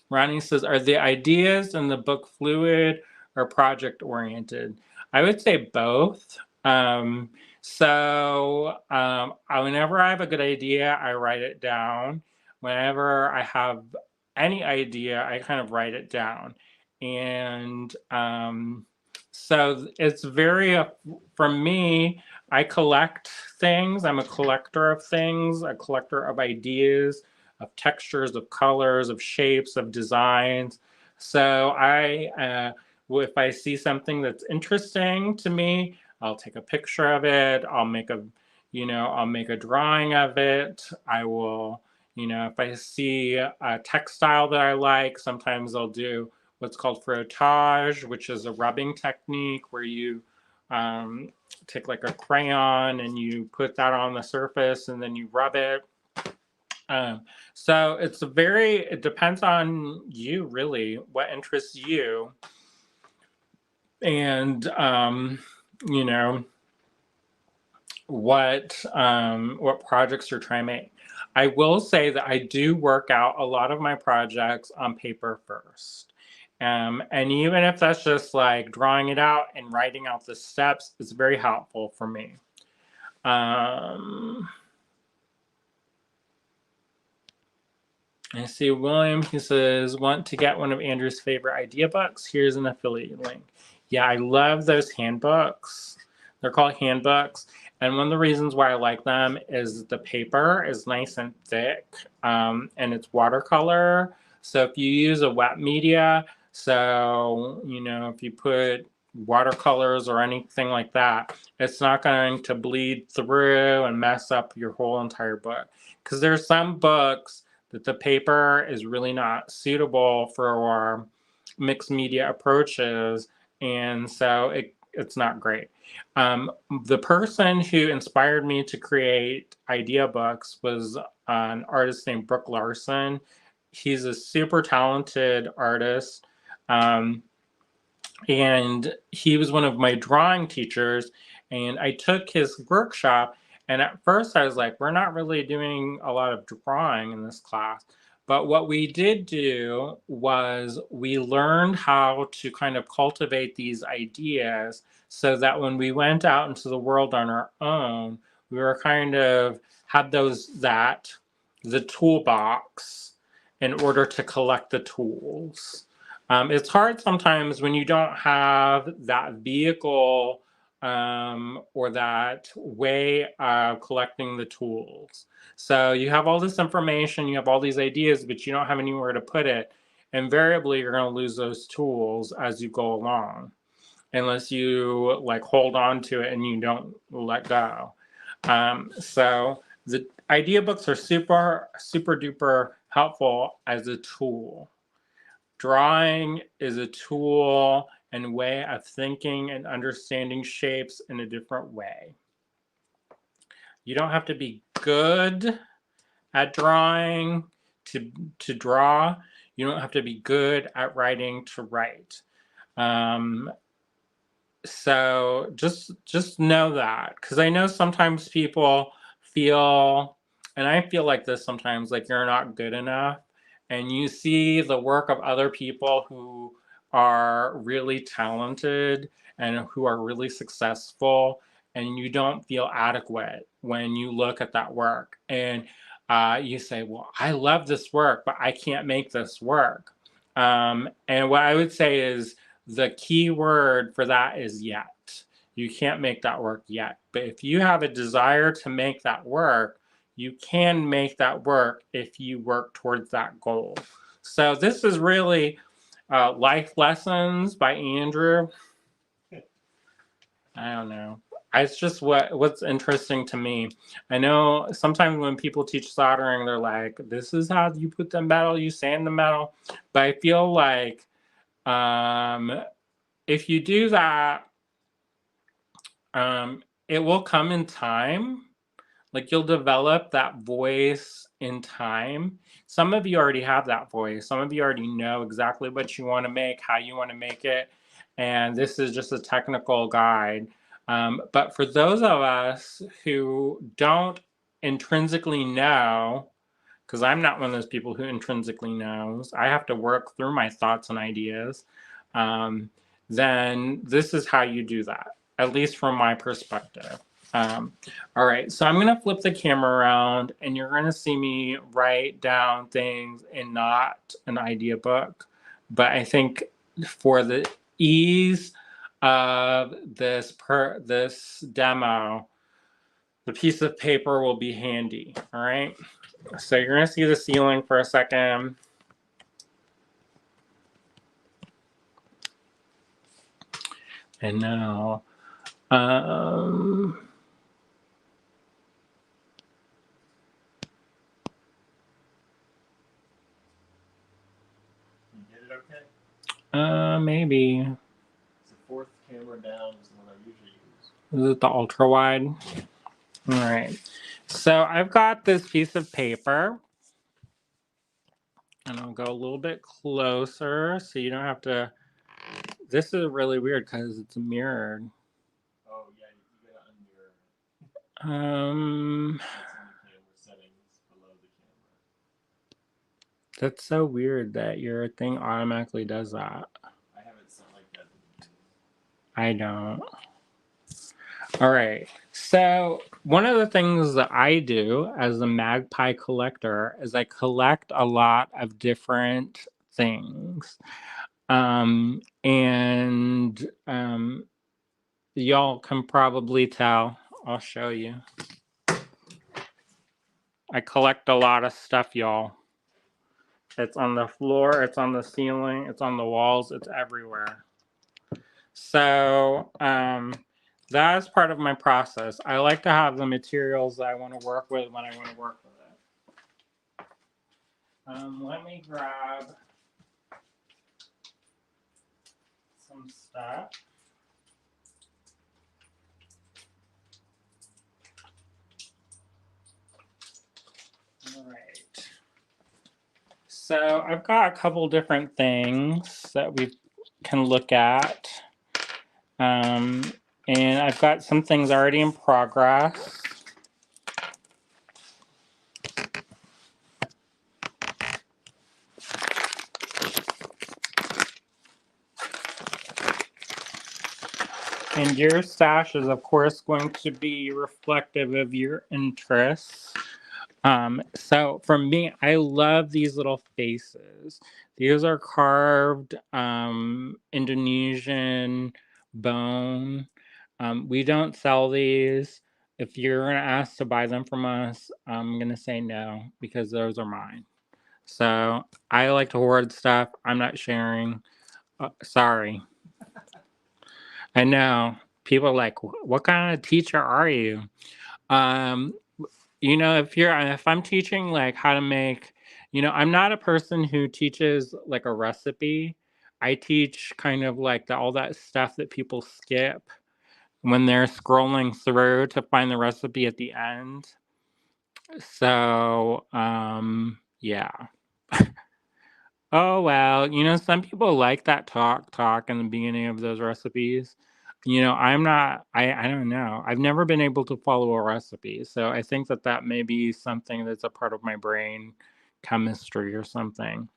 Ronnie says, are the ideas in the book fluid or project oriented? I would say both. So whenever I have a good idea, I write it down. Whenever I have any idea, I kind of write it down. And so it's very, for me, I collect things. I'm a collector of things, a collector of ideas, of textures, of colors, of shapes, of designs. So if I see something that's interesting to me, I'll take a picture of it. I'll make a drawing of it. I will, if I see a textile that I like, sometimes I'll do what's called frottage, which is a rubbing technique where you take like a crayon and you put that on the surface and then you rub it. So it depends on you really, what interests you, and you know, what projects you're trying to make. I will say that I do work out a lot of my projects on paper first. And even if that's just like drawing it out and writing out the steps, it's very helpful for me. I see William, he says, want to get one of Andrew's favorite idea books? Here's an affiliate link. Yeah, I love those handbooks. They're called handbooks. And one of the reasons why I like them is the paper is nice and thick, and it's watercolor. So if you use a wet media, so, you know, if you put watercolors or anything like that, it's not going to bleed through and mess up your whole entire book. Because there's some books that the paper is really not suitable for mixed media approaches, and so it's not great. The person who inspired me to create idea books was an artist named Brooke Larson. He's a super talented artist, and he was one of my drawing teachers, and I took his workshop. And at first I was like, we're not really doing a lot of drawing in this class. But what we did do was we learned how to kind of cultivate these ideas so that when we went out into the world on our own, we were kind of had the toolbox in order to collect the tools. It's hard sometimes when you don't have that vehicle or that way of collecting the tools. So you have all this information, you have all these ideas, but you don't have anywhere to put it. Invariably, you're going to lose those tools as you go along, unless you like hold on to it and you don't let go. So the idea books are super duper helpful as a tool. Drawing is a tool and way of thinking and understanding shapes in a different way. You don't have to be good at drawing to draw. You don't have to be good at writing to write. So just know that, because I know sometimes people feel, and I feel like this sometimes, like you're not good enough, and you see the work of other people who are really talented and who are really successful, and you don't feel adequate when you look at that work, and you say, well, I love this work, but I can't make this work. And what I would say is the key word for that is yet. You can't make that work yet. But if you have a desire to make that work, you can make that work if you work towards that goal. So this is really Life Lessons by Andrew. I don't know. It's just what's interesting to me. I know sometimes when people teach soldering, they're like, this is how you put the metal, you sand the metal. But I feel like if you do that, it will come in time. Like you'll develop that voice in time. Some of you already have that voice. Some of you already know exactly what you want to make, how you want to make it. And this is just a technical guide. But for those of us who don't intrinsically know, because I'm not one of those people who intrinsically knows, I have to work through my thoughts and ideas, then this is how you do that, at least from my perspective. All right, so I'm going to flip the camera around and you're going to see me write down things in not an idea book. But I think for the ease of this demo, the piece of paper will be handy. All right, so you're going to see the ceiling for a second. And now, maybe. It's the fourth camera down is the one I usually use. Is it the ultra wide? All right. So I've got this piece of paper And I'll go a little bit closer so you don't have to. This is really weird because it's mirrored. Oh yeah, you gotta unmirror. Um, It's in the camera settings below the camera. that's so weird that your thing automatically does that. I have it set like that. I don't. All right. So one of the things that I do as a magpie collector is I collect a lot of different things. And y'all can probably tell. I'll show you. I collect a lot of stuff, y'all. It's on the floor, it's on the ceiling, it's on the walls, it's everywhere. So that is part of my process. I like to have the materials that I want to work with when I want to work with it. Let me grab some stuff. All right. So I've got a couple different things that we can look at. And I've got some things already in progress. And your stash is, of course, going to be reflective of your interests. So for me, I love these little faces. These are carved Indonesian bone. We don't sell these. If you're going to ask to buy them from us, I'm going to say no because those are mine. So I like to hoard stuff. I'm not sharing. Sorry. I know. People are like, what kind of teacher are you? You know, if I'm teaching like how to make, I'm not a person who teaches like a recipe. I teach kind of like all that stuff that people skip when they're scrolling through to find the recipe at the end. So, yeah. Oh well, some people like that talk in the beginning of those recipes. I'm not. I don't know. I've never been able to follow a recipe, so I think that may be something that's a part of my brain chemistry or something.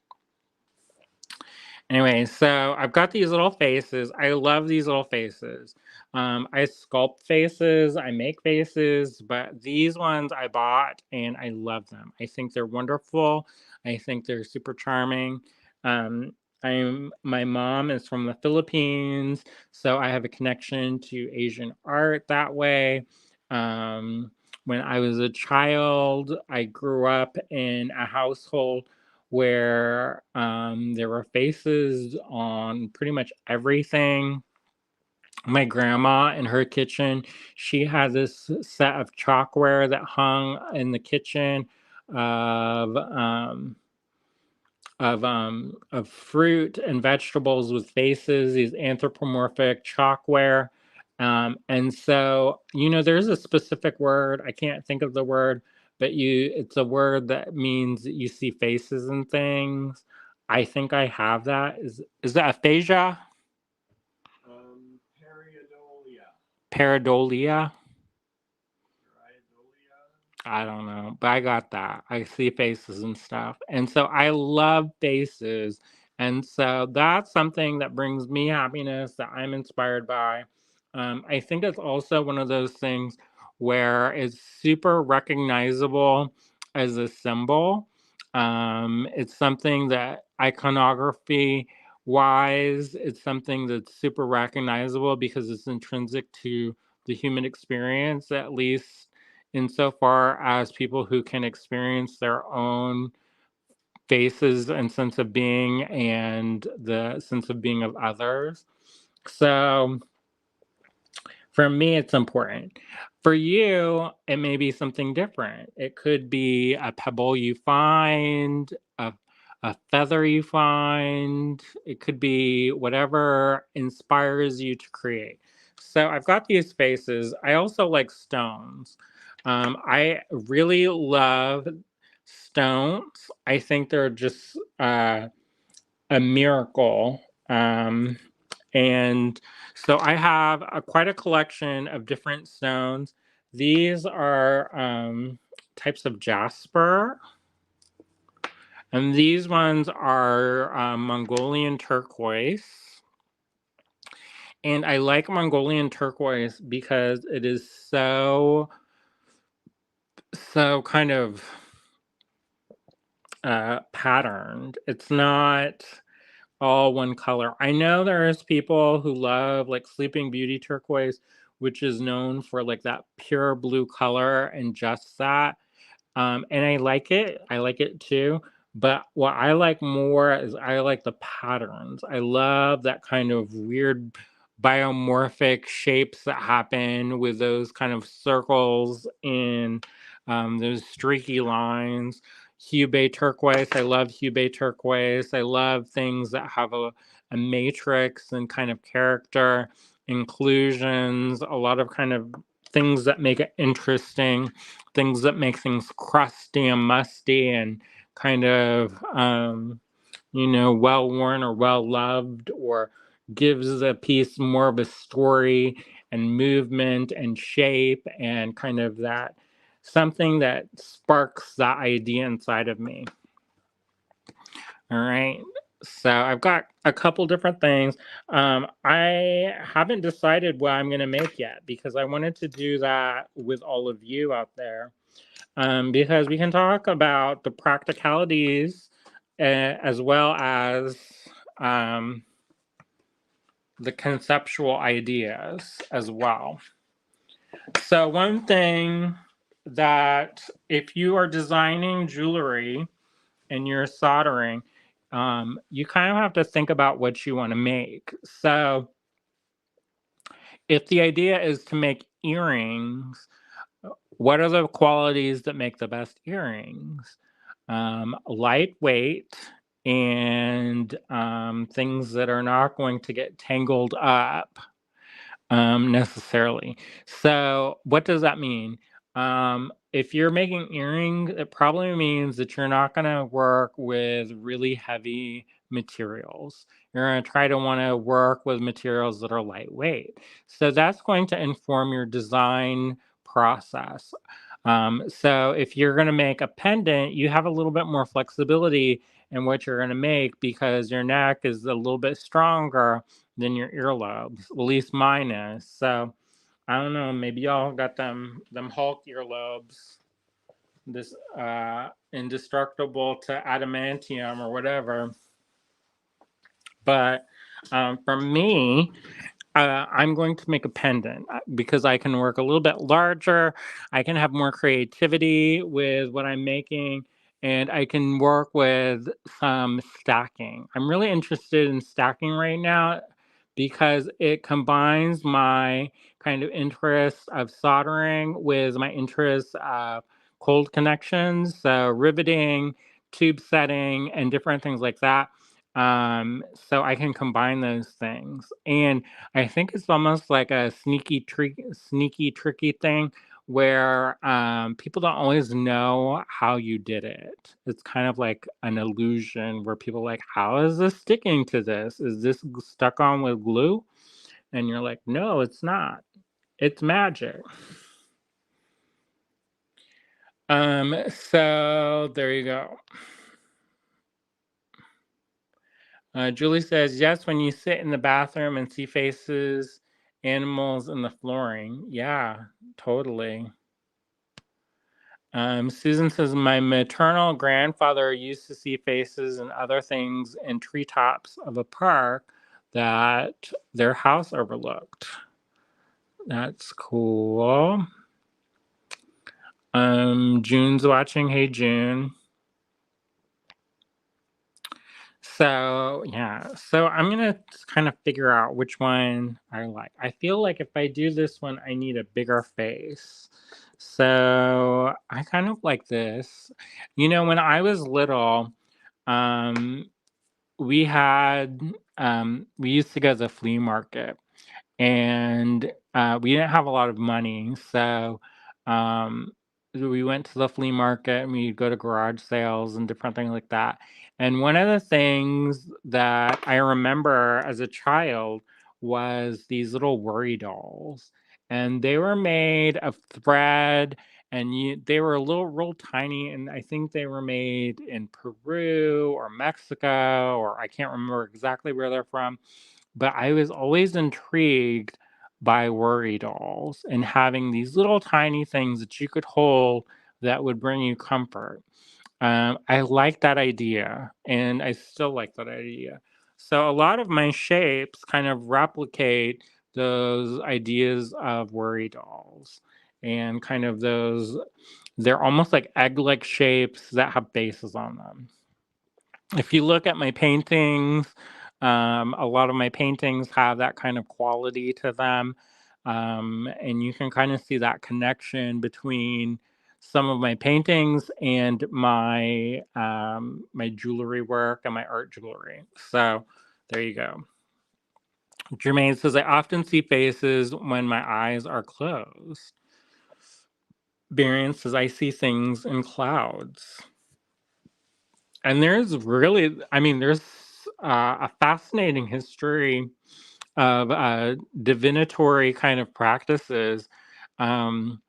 Anyway, so I've got these little faces. I love these little faces. I sculpt faces, I make faces, but these ones I bought and I love them. I think they're wonderful. I think they're super charming. Um, my mom is from the Philippines, so I have a connection to Asian art that way. When I was a child, I grew up in a household where there were faces on pretty much everything. My grandma in her kitchen, she had this set of chalkware that hung in the kitchen of of fruit and vegetables with faces, these anthropomorphic chalkware. And so, there's a specific word, I can't think of the word, but it's a word that means that you see faces and things. I think I have that. Is that aphasia? Pareidolia. Pareidolia? Pareidolia. I don't know, but I got that. I see faces and stuff. And so I love faces. And so that's something that brings me happiness that I'm inspired by. I think it's also one of those things where it's super recognizable as a symbol. It's something that iconography wise, it's something that's super recognizable because it's intrinsic to the human experience, at least insofar as people who can experience their own faces and sense of being and the sense of being of others. So for me, it's important. For you, it may be something different. It could be a pebble you find, a feather you find. It could be whatever inspires you to create. So I've got these faces. I also like stones. I really love stones. I think they're just a miracle. And so I have quite a collection of different stones. These are types of jasper. And these ones are Mongolian turquoise. And I like Mongolian turquoise because it is so kind of patterned. It's not all one color. I know there's people who love like Sleeping Beauty turquoise, which is known for like that pure blue color and just that. And I like it too. But what I like more is I like the patterns. I love that kind of weird biomorphic shapes that happen with those kind of circles and those streaky lines. Hubei turquoise. I love Hubei turquoise. I love things that have a matrix and kind of character, inclusions, a lot of kind of things that make it interesting, things that make things crusty and musty and kind of well worn or well loved, or gives the piece more of a story and movement and shape and kind of that something that sparks that idea inside of me. All right. So I've got a couple different things. I haven't decided what I'm going to make yet because I wanted to do that with all of you out there. Because we can talk about the practicalities as well as the conceptual ideas as well. So one thing that if you are designing jewelry and you're soldering, you kind of have to think about what you want to make. So if the idea is to make earrings, what are the qualities that make the best earrings? Lightweight and things that are not going to get tangled up necessarily. So what does that mean? If you're making earrings, it probably means that you're not going to work with really heavy materials. You're going to try to want to work with materials that are lightweight. So that's going to inform your design process. So if you're going to make a pendant, you have a little bit more flexibility in what you're going to make because your neck is a little bit stronger than your earlobes. At least mine is. So I don't know, maybe y'all got them Hulk earlobes, this indestructible to adamantium or whatever. But for me, I'm going to make a pendant because I can work a little bit larger. I can have more creativity with what I'm making, and I can work with some stacking. I'm really interested in stacking right now because it combines my kind of interest of soldering with my interest of cold connections, so riveting, tube setting, and different things like that. So I can combine those things. And I think it's almost like a sneaky, tricky thing where people don't always know how you did it. It's kind of like an illusion where people are like, how is this sticking to this? Is this stuck on with glue? And you're like, no, it's not. It's magic. So there you go. Julie says, yes, when you sit in the bathroom and see faces, animals in the flooring. Yeah, totally. Susan says, my maternal grandfather used to see faces and other things in treetops of a park that their house overlooked. That's cool. June's watching. Hey, June. So, yeah. So I'm going to kind of figure out which one I like. I feel like if I do this one, I need a bigger face. So I kind of like this. When I was little, we used to go to the flea market, and we didn't have a lot of money. So we went to the flea market and we'd go to garage sales and different things like that. And one of the things that I remember as a child was these little worry dolls. And they were made of thread and they were a little real tiny, and I think they were made in Peru or Mexico, or I can't remember exactly where they're from. But I was always intrigued by worry dolls and having these little tiny things that you could hold that would bring you comfort. I like that idea, and I still like that idea. So a lot of my shapes kind of replicate those ideas of worry dolls and kind of those, they're almost like egg-like shapes that have bases on them. If you look at my paintings, a lot of my paintings have that kind of quality to them. And you can kind of see that connection between some of my paintings and my jewelry work and my art jewelry. So there you go. Jermaine says, I often see faces when my eyes are closed. Barian says, I see things in clouds. And there's really, I mean, there's a fascinating history of divinatory kind of practices. Um,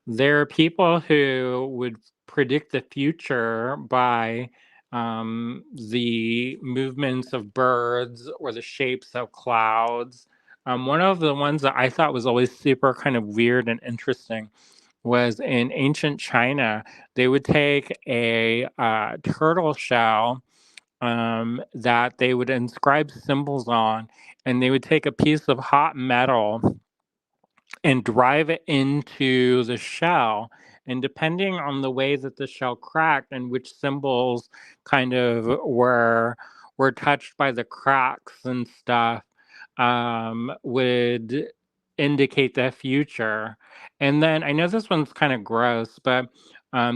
there are people who would predict the future by the movements of birds or the shapes of clouds. One of the ones that I thought was always super kind of weird and interesting was in ancient China. They would take a turtle shell that they would inscribe symbols on, and they would take a piece of hot metal and drive it into the shell. And depending on the way that the shell cracked and which symbols kind of were touched by the cracks and stuff, would indicate the future. And then I know this one's kind of gross, but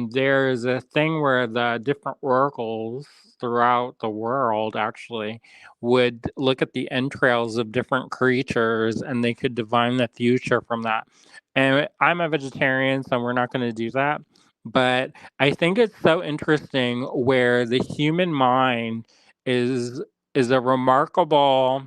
there's a thing where the different oracles throughout the world actually would look at the entrails of different creatures and they could divine the future from that. And I'm a vegetarian, so we're not going to do that. But I think it's so interesting where the human mind is is a remarkable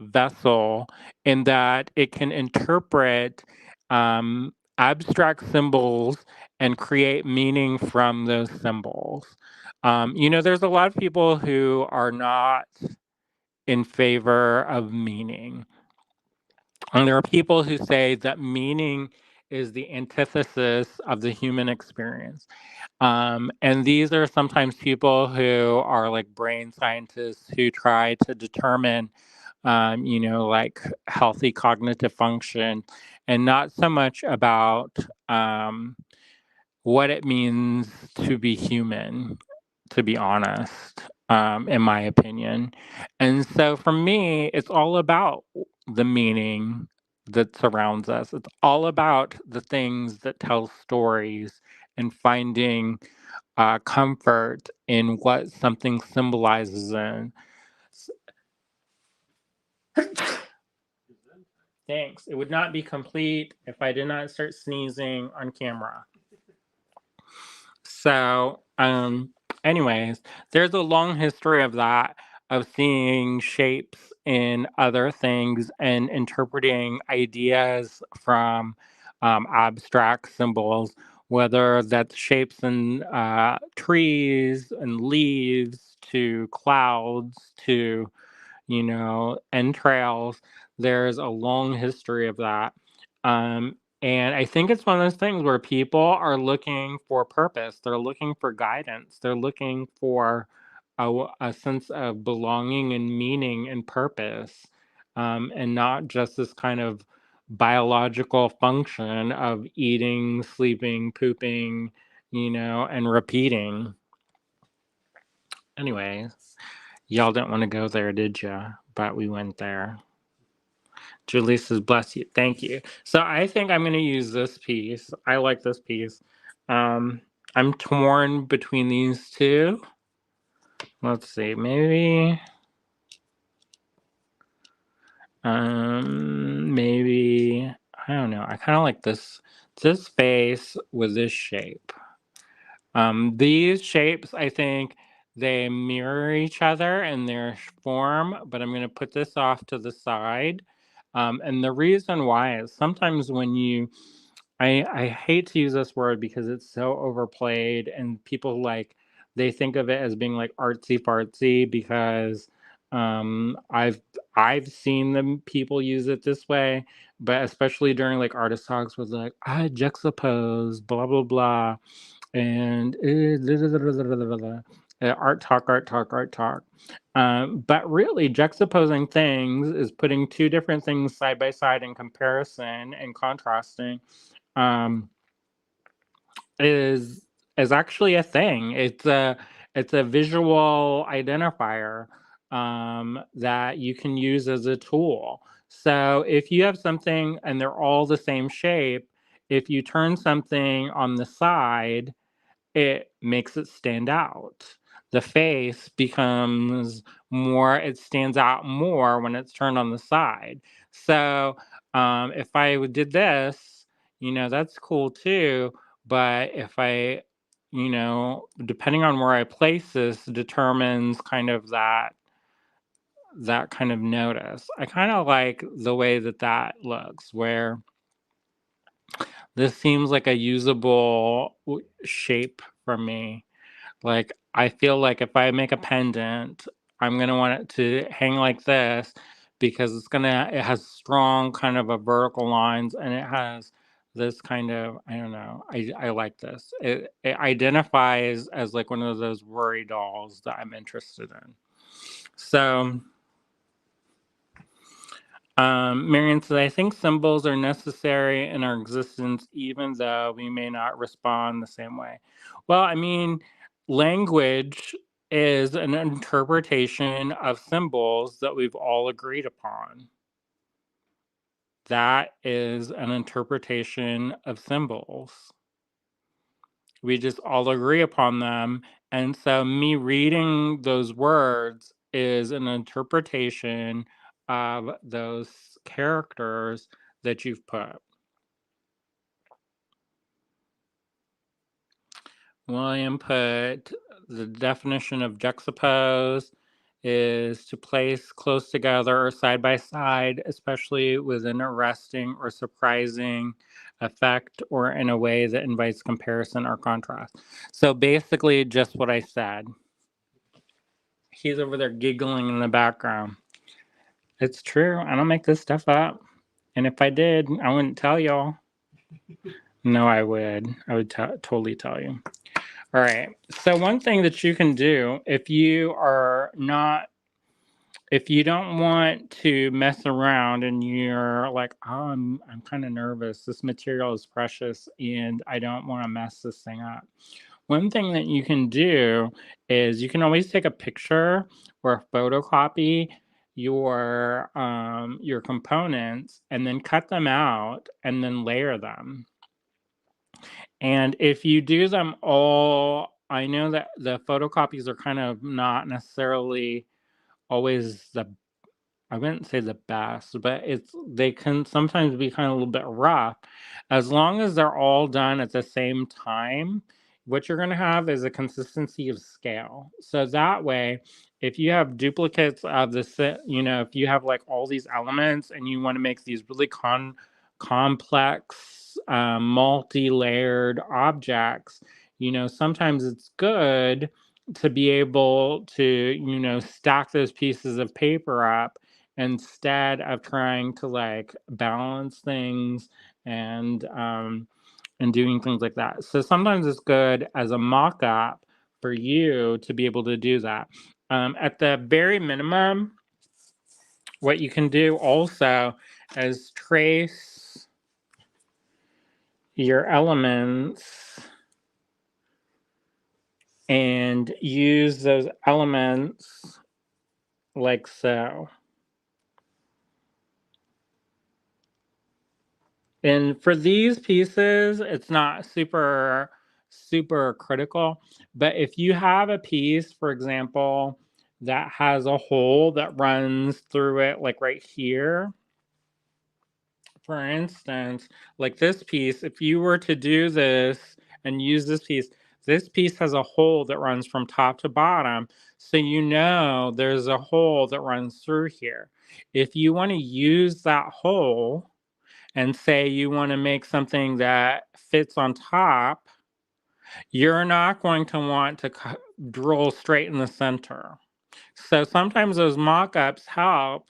vessel in that it can interpret abstract symbols and create meaning from those symbols. There's a lot of people who are not in favor of meaning. And there are people who say that meaning is the antithesis of the human experience. And these are sometimes people who are like brain scientists who try to determine, like healthy cognitive function and not so much about what it means to be human, to be honest, in my opinion. And so for me, it's all about the meaning that surrounds us. It's all about the things that tell stories and finding comfort in what something symbolizes in. Thanks. It would not be complete if I did not start sneezing on camera. So, anyways, there's a long history of that, of seeing shapes in other things and interpreting ideas from abstract symbols, whether that's shapes in trees and leaves to clouds to, entrails. There's a long history of that. And I think it's one of those things where people are looking for purpose. They're looking for guidance. They're looking for a sense of belonging and meaning and purpose, and not just this kind of biological function of eating, sleeping, pooping, and repeating. Anyways, y'all didn't want to go there, did ya? But we went there. Julie says, bless you. Thank you. So I think I'm going to use this piece. I like this piece. I'm torn between these two. Let's see. Maybe I don't know. I kind of like this. this face with this shape. These shapes, I think, they mirror each other in their form, but I'm going to put this off to the side. And the reason why is sometimes when you, I hate to use this word because it's so overplayed and people like, they think of it as being like artsy fartsy because I've seen them people use it this way, but especially during like artist talks with like, I juxtapose, blah, blah, blah and art talk, art talk, art talk. But really, juxtaposing things is putting two different things side by side in comparison and contrasting. Um, is actually a thing. It's a visual identifier that you can use as a tool. So if you have something and they're all the same shape, if you turn something on the side, it makes it stand out. The face becomes more, it stands out more when it's turned on the side. So if I did this, that's cool too. But if I, depending on where I place this determines kind of that kind of notice. I kind of like the way that looks, where this seems like a usable shape for me. Like, I feel like if I make a pendant, I'm going to want it to hang like this because it has strong kind of a vertical lines and it has this kind of, I don't know, I like this. It identifies as like one of those worry dolls that I'm interested in. So, Marion says, I think symbols are necessary in our existence, even though we may not respond the same way. Well, I mean, language is an interpretation of symbols that we've all agreed upon. That is an interpretation of symbols. We just all agree upon them. And so me reading those words is an interpretation of those characters that you've put. William put the definition of juxtapose is to place close together or side by side, especially with an arresting or surprising effect or in a way that invites comparison or contrast. So basically, just what I said. He's over there giggling in the background. It's true. I don't make this stuff up. And if I did, I wouldn't tell y'all. No, I would. I would totally tell you. All right. So one thing that you can do if you don't want to mess around and you're like, oh, I'm kind of nervous. This material is precious and I don't want to mess this thing up. One thing that you can do is you can always take a picture or photocopy your components and then cut them out and then layer them. And if you do them all, I know that the photocopies are kind of not necessarily always I wouldn't say the best, but they can sometimes be kind of a little bit rough. As long as they're all done at the same time, what you're going to have is a consistency of scale. So that way, if you have duplicates of if you have like all these elements and you want to make these really complex, multi-layered objects, sometimes it's good to be able to, stack those pieces of paper up instead of trying to like balance things and doing things like that. So sometimes it's good as a mock-up for you to be able to do that. At the very minimum, what you can do also is trace your elements and use those elements like so. And for these pieces, it's not super critical. But if you have a piece, for example, that has a hole that runs through it, like right here, for instance, like this piece, if you were to do this and use this piece has a hole that runs from top to bottom. So you know there's a hole that runs through here. If you want to use that hole and say you want to make something that fits on top, you're not going to want to drill straight in the center. So sometimes those mock-ups help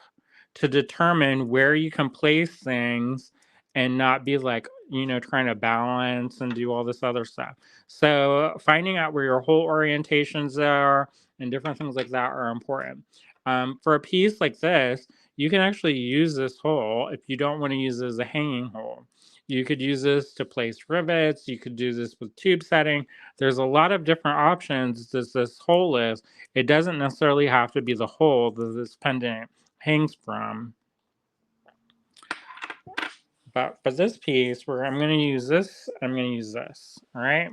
to determine where you can place things and not be like, trying to balance and do all this other stuff. So finding out where your whole orientations are and different things like that are important. For a piece like this, you can actually use this hole if you don't want to use it as a hanging hole. You could use this to place rivets. You could do this with tube setting. There's a lot of different options as this hole is. It doesn't necessarily have to be the hole that this pendant hangs from. But for this piece, where I'm going to use this, I'm going to use this. All right.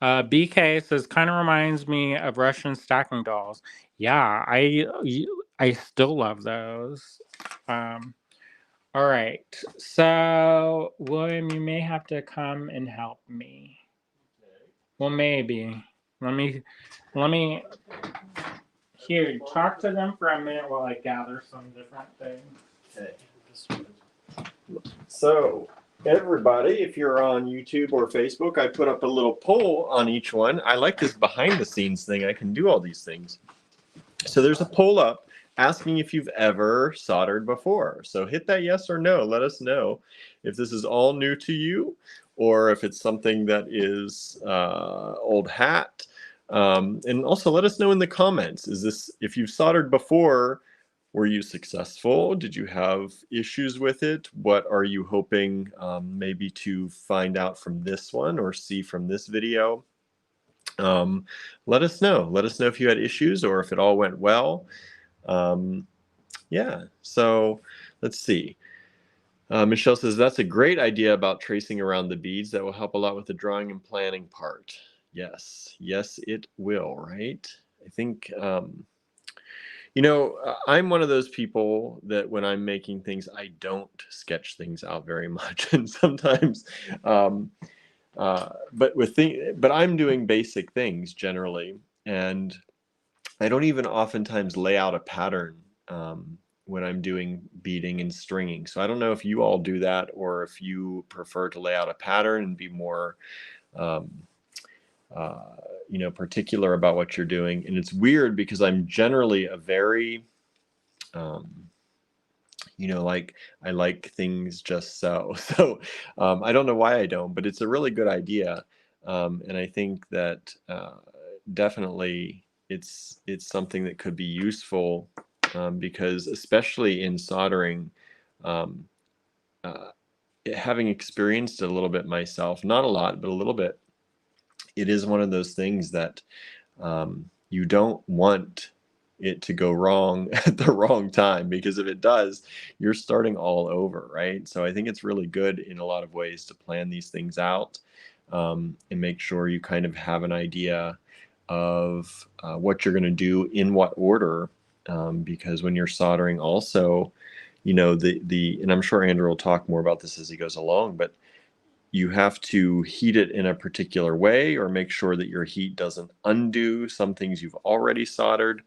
BK says, kind of reminds me of Russian stacking dolls. Yeah, I still love those. All right. So, William, you may have to come and help me. Well, maybe. Let me here, talk to them for a minute while I gather some different things. Okay. So, everybody, if you're on YouTube or Facebook, I put up a little poll on each one. I like this behind the scenes thing. I can do all these things. So there's a poll up asking if you've ever soldered before. So hit that yes or no. Let us know if this is all new to you or if it's something that is old hat. And also let us know in the comments, if you've soldered before, were you successful? Did you have issues with it? What are you hoping maybe to find out from this one or see from this video? Let us know. Let us know if you had issues or if it all went well. Yeah, so let's see. Michelle says, that's a great idea about tracing around the beads. That will help a lot with the drawing and planning part. Yes, yes, it will, right? I think, I'm one of those people that when I'm making things, I don't sketch things out very much. And sometimes, but I'm doing basic things generally. And I don't even oftentimes lay out a pattern when I'm doing beading and stringing. So I don't know if you all do that or if you prefer to lay out a pattern and be more particular about what you're doing. And it's weird because I'm generally a very, I like things just so. So I don't know why I don't, but it's a really good idea. And I think that definitely it's something that could be useful because especially in soldering, having experienced it a little bit myself, not a lot, but a little bit, it is one of those things that you don't want it to go wrong at the wrong time, because if it does, you're starting all over, right? So I think it's really good in a lot of ways to plan these things out and make sure you kind of have an idea of what you're going to do in what order, because when you're soldering also, and I'm sure Andrew will talk more about this as he goes along, but you have to heat it in a particular way or make sure that your heat doesn't undo some things you've already soldered.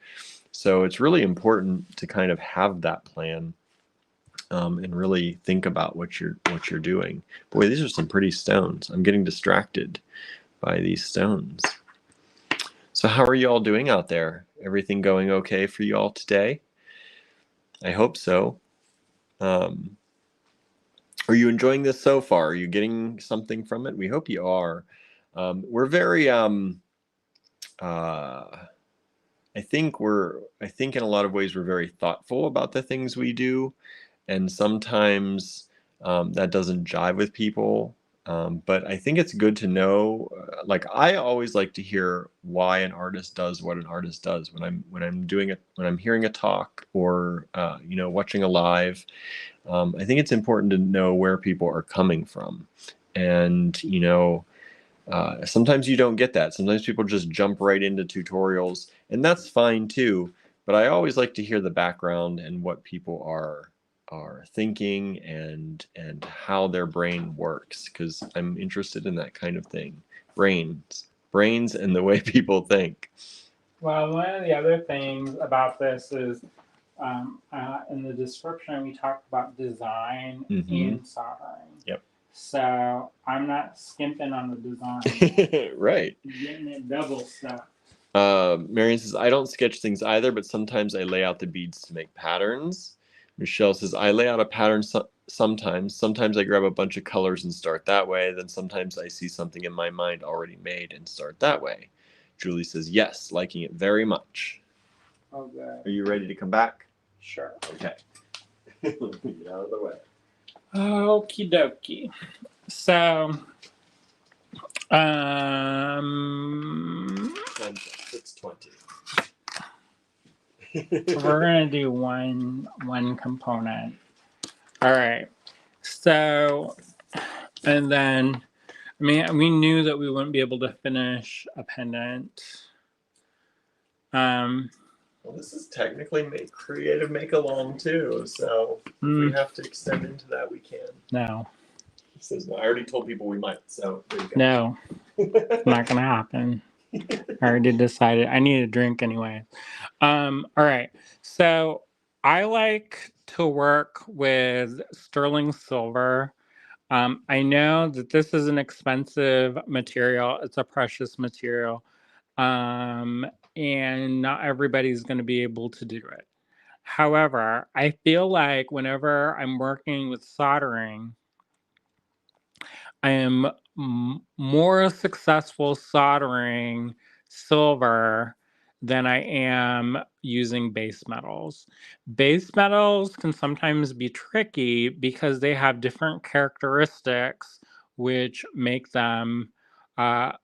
So it's really important to kind of have that plan and really think about what you're doing. Boy, these are some pretty stones. I'm getting distracted by these stones. So how are you all doing out there? Everything going okay for you all today? I hope so. Are you enjoying this so far? Are you getting something from it? We hope you are. We're very, I think in a lot of ways, we're very thoughtful about the things we do. And sometimes that doesn't jive with people. But I think it's good to know, I always like to hear why an artist does what an artist does when I'm hearing a talk or, watching a live. I think it's important to know where people are coming from. And, sometimes you don't get that. Sometimes people just jump right into tutorials, and that's fine too. But I always like to hear the background and what people are are thinking and how their brain works, because I'm interested in that kind of thing. Brains and the way people think. Well, one of the other things about this is in the description we talked about design and soldering. Yep. So I'm not skimping on the design. Right. Getting it double stuff. Marion says, I don't sketch things either, but sometimes I lay out the beads to make patterns. Michelle says, I lay out a pattern sometimes. Sometimes I grab a bunch of colors and start that way. Then sometimes I see something in my mind already made and start that way. Julie says, yes, liking it very much. Oh, good. Are you ready to come back? Sure. Okay. Get out of the way. Okie dokie. So, 6:20. we're gonna do one component. All right. So, and then, I mean, we knew that we wouldn't be able to finish a pendant. Well, this is technically creative make-along too, so if we have to extend into that, we can. No. It says no. I already told people we might, so there you go. No, it's not gonna happen. I already decided. I need a drink anyway. All right. So I like to work with sterling silver. I know that this is an expensive material. It's a precious material. And not everybody's going to be able to do it. However, I feel like whenever I'm working with soldering, I am more successful soldering silver than I am using base metals. Base metals can sometimes be tricky because they have different characteristics which make them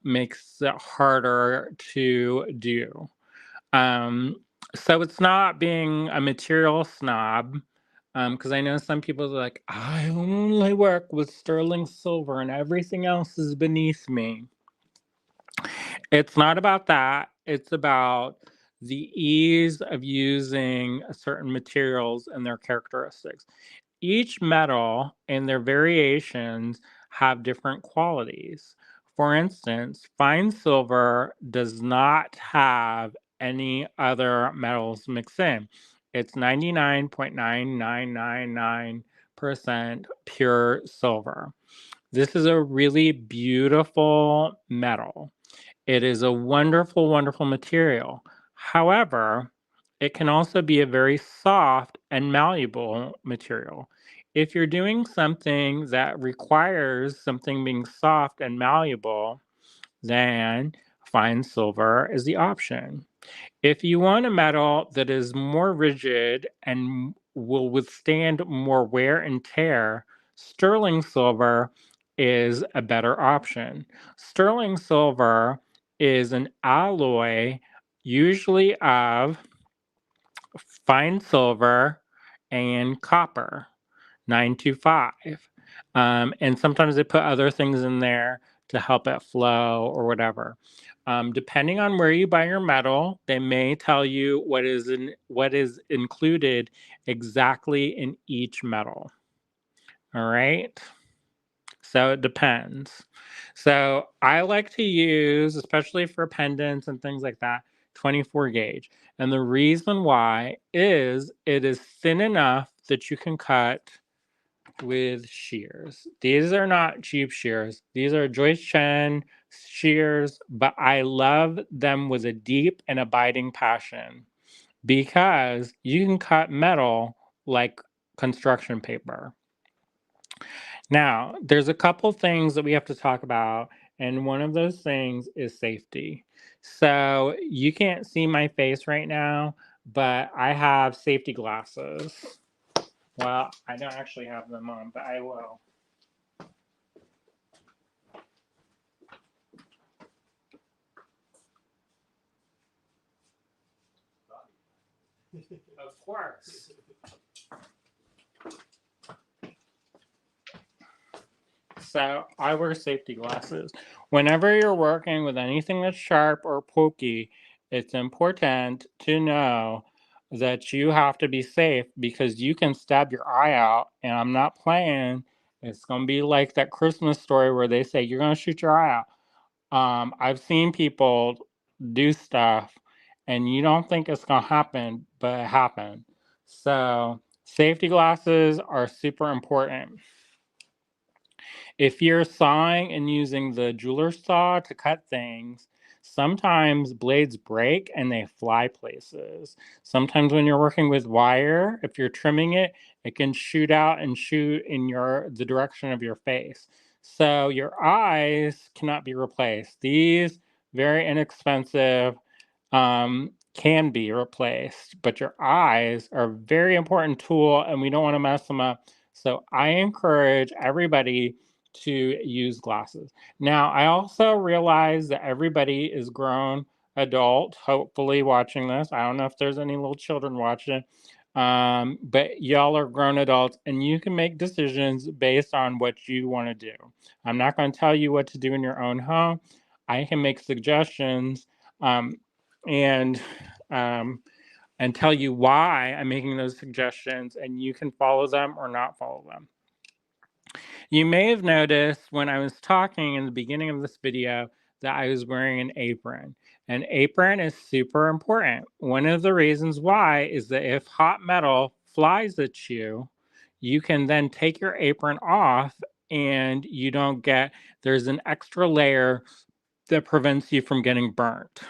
makes it harder to do. So it's not being a material snob, because I know some people are like, I only work with sterling silver and everything else is beneath me. It's not about that. It's about the ease of using certain materials and their characteristics. Each metal and their variations have different qualities. For instance, fine silver does not have any other metals mixed in. It's 99.9999% pure silver. This is a really beautiful metal. It is a wonderful, wonderful material. However, it can also be a very soft and malleable material. If you're doing something that requires something being soft and malleable, then fine silver is the option. If you want a metal that is more rigid and will withstand more wear and tear, sterling silver is a better option. Sterling silver is an alloy, usually of fine silver and copper, 925. And sometimes they put other things in there to help it flow or whatever. Depending on where you buy your metal, they may tell you what is included exactly in each metal. All right. So it depends. So I like to use, especially for pendants and things like that, 24 gauge. And the reason why is it is thin enough that you can cut with shears. These are not cheap shears. These are Joyce Chen shears, but I love them with a deep and abiding passion because you can cut metal like construction paper. Now, there's a couple things that we have to talk about, and one of those things is safety. So you can't see my face right now, but I have safety glasses. Well, I don't actually have them on, but I will. Of course. So I wear safety glasses. Whenever you're working with anything that's sharp or pokey, it's important to know that you have to be safe because you can stab your eye out, and I'm not playing. It's going to be like that Christmas story where they say you're going to shoot your eye out. I've seen people do stuff and you don't think it's going to happen, but it happened. So safety glasses are super important. If you're sawing and using the jeweler's saw to cut things, sometimes blades break and they fly places. Sometimes when you're working with wire, if you're trimming it, it can shoot out and shoot in the direction of your face. So your eyes cannot be replaced. These very inexpensive can be replaced, but your eyes are a very important tool and we don't want to mess them up. So I encourage everybody to use glasses. Now, I also realize that everybody is grown adult, hopefully watching this. I don't know if there's any little children watching, but y'all are grown adults and you can make decisions based on what you want to do. I'm not going to tell you what to do in your own home. I can make suggestions and and tell you why I'm making those suggestions, and you can follow them or not follow them. You may have noticed when I was talking in the beginning of this video that I was wearing an apron. An apron is super important. One of the reasons why is that if hot metal flies at you, you can then take your apron off and you don't get, there's an extra layer that prevents you from getting burnt.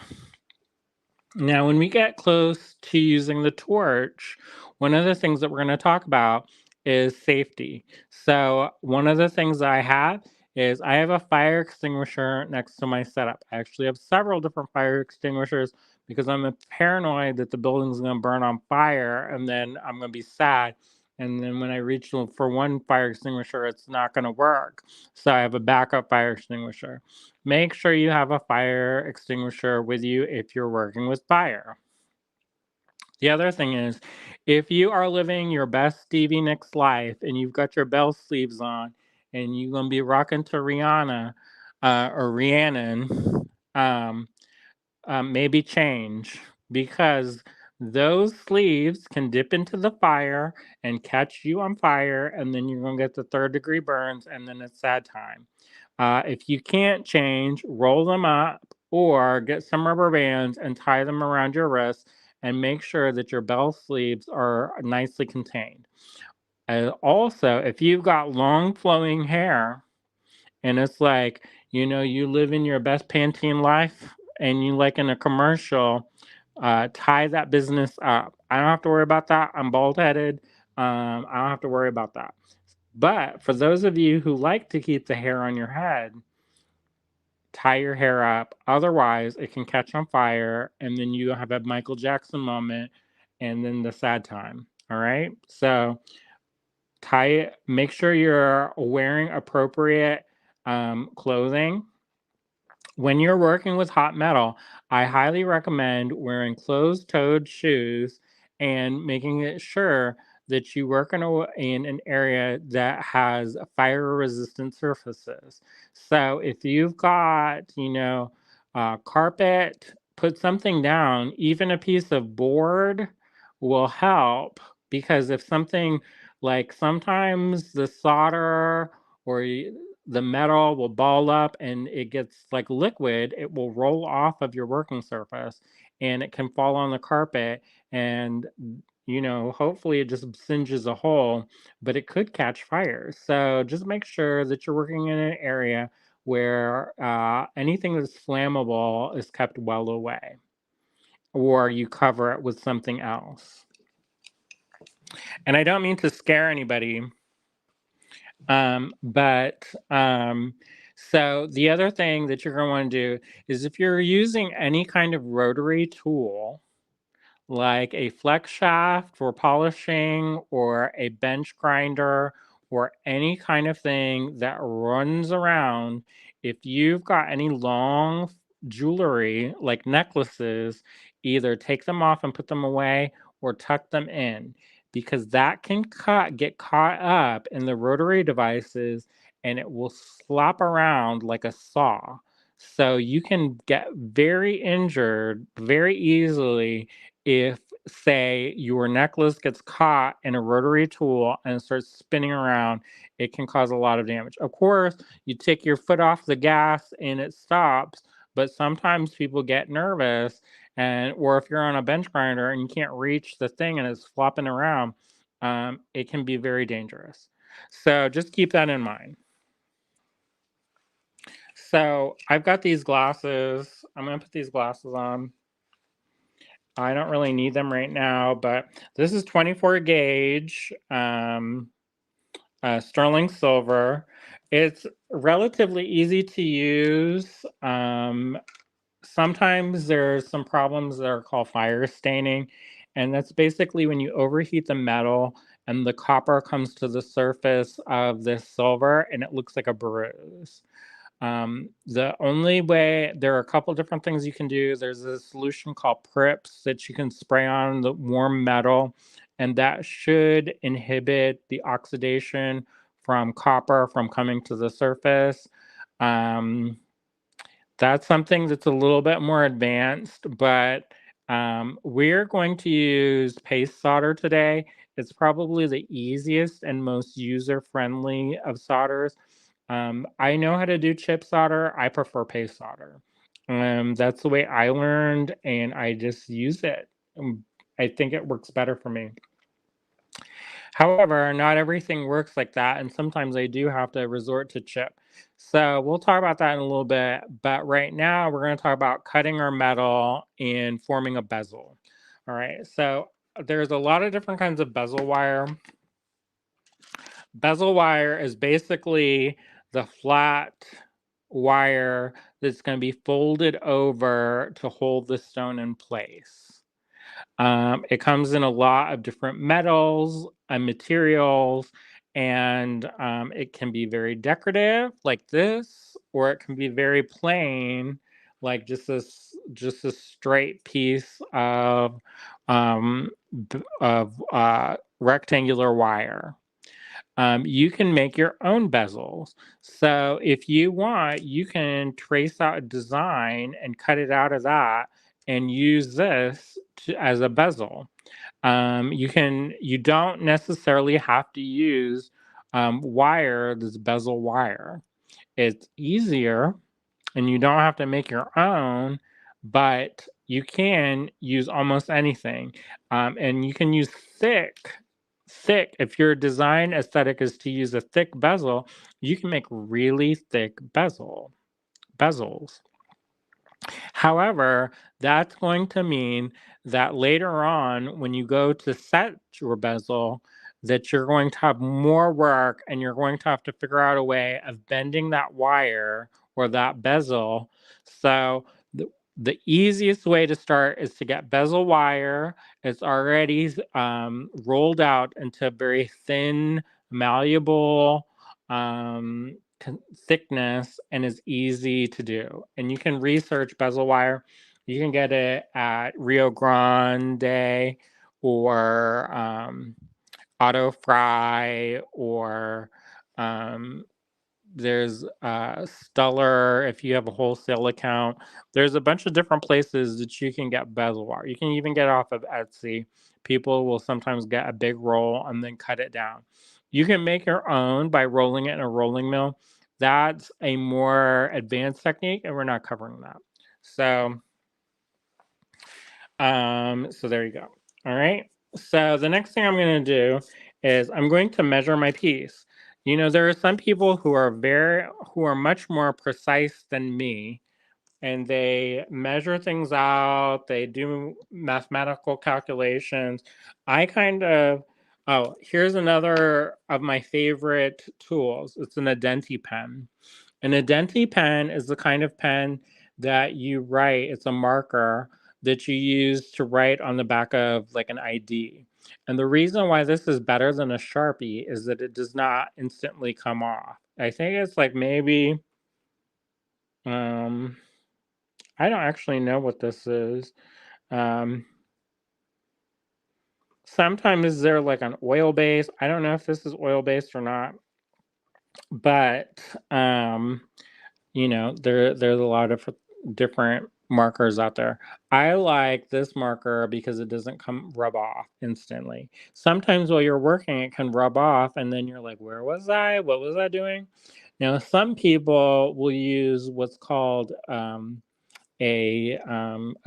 Now, when we get close to using the torch, one of the things that we're going to talk about is safety. So one of the things I have is I have a fire extinguisher next to my setup. I actually have several different fire extinguishers because I'm paranoid that the building's going to burn on fire and then I'm going to be sad. And then when I reach for one fire extinguisher, it's not going to work. So I have a backup fire extinguisher. Make sure you have a fire extinguisher with you if you're working with fire. The other thing is, if you are living your best Stevie Nicks life and you've got your bell sleeves on and you're going to be rocking to Rihanna or Rhiannon, maybe change because those sleeves can dip into the fire and catch you on fire, and then you're going to get the 3rd-degree burns, and then it's sad time. If you can't change, roll them up or get some rubber bands and tie them around your wrists and make sure that your bell sleeves are nicely contained. Also, if you've got long flowing hair and it's like, you know, you live in your best Pantene life and you like in a commercial, tie that business up. I don't have to worry about that. I'm bald headed. I don't have to worry about that. But for those of you who like to keep the hair on your head, tie your hair up. Otherwise, it can catch on fire, and then you have a Michael Jackson moment, and then the sad time. All right. So tie it. Make sure you're wearing appropriate clothing. When you're working with hot metal, I highly recommend wearing closed-toed shoes and making it sure that you work in an area that has fire-resistant surfaces. So if you've got, carpet, put something down. Even a piece of board will help because if something like sometimes the solder or the metal will ball up and it gets like liquid, it will roll off of your working surface and it can fall on the carpet and hopefully it just singes a hole, but it could catch fire. So just make sure that you're working in an area where anything that's flammable is kept well away or you cover it with something else. And I don't mean to scare anybody, but so the other thing that you're going to want to do is if you're using any kind of rotary tool, like a flex shaft for polishing or a bench grinder or any kind of thing that runs around, if you've got any long jewelry like necklaces, either take them off and put them away or tuck them in because that can get caught up in the rotary devices and it will slop around like a saw. So you can get very injured very easily if say your necklace gets caught in a rotary tool and it starts spinning around, it can cause a lot of damage. Of course, you take your foot off the gas and it stops, but sometimes people get nervous, or if you're on a bench grinder and you can't reach the thing and it's flopping around, it can be very dangerous. So just keep that in mind. So I've got these glasses. I'm going to put these glasses on. I don't really need them right now, but this is 24 gauge sterling silver. It's relatively easy to use. Sometimes there's some problems that are called fire staining, and that's basically when you overheat the metal and the copper comes to the surface of this silver and it looks like a bruise. The only way, there are a couple different things you can do. There's a solution called Prips that you can spray on the warm metal, and that should inhibit the oxidation from copper from coming to the surface. That's something that's a little bit more advanced, but we're going to use paste solder today. It's probably the easiest and most user-friendly of solders. I know how to do chip solder. I prefer paste solder. That's the way I learned, and I just use it. I think it works better for me. However, not everything works like that, and sometimes I do have to resort to chip. So we'll talk about that in a little bit, but right now we're going to talk about cutting our metal and forming a bezel. All right, so there's a lot of different kinds of bezel wire. Bezel wire is basically the flat wire that's going to be folded over to hold the stone in place. It comes in a lot of different metals and materials, and it can be very decorative like this, or it can be very plain like just a straight piece of rectangular wire. You can make your own bezels. So if you want, you can trace out a design and cut it out of that and use this as a bezel. You don't necessarily have to use wire that's bezel wire. It's easier and you don't have to make your own, but you can use almost anything. And you can use thick. If your design aesthetic is to use a thick bezel, you can make really thick bezels. However, that's going to mean that later on, when you go to set your bezel, that you're going to have more work and you're going to have to figure out a way of bending that wire or that bezel. So the easiest way to start is to get bezel wire. It's already rolled out into a very thin, malleable thickness and is easy to do. And you can research bezel wire. You can get it at Rio Grande or Auto Fry, or there's Stellar if you have a wholesale account. There's a bunch of different places that you can get bezel wire. You can even get it off of Etsy. People will sometimes get a big roll and then cut it down. You can make your own by rolling it in a rolling mill. That's a more advanced technique, and we're not covering that. So there you go. All right. So the next thing I'm going to do is I'm going to measure my piece. You know, there are some people who are much more precise than me, and they measure things out. They do mathematical calculations. Here's another of my favorite tools. It's an Adenti pen. An Adenti pen is the kind of pen that you write. It's a marker that you use to write on the back of like an ID. And the reason why this is better than a Sharpie is that it does not instantly come off. I think it's like maybe, I don't actually know what this is. Sometimes they're like an oil base. I don't know if this is oil based or not, but you know, there's a lot of different markers out there. I like this marker because it doesn't rub off instantly. Sometimes while you're working, it can rub off, and then you're like, where was I? What was I doing? Now, some people will use what's called a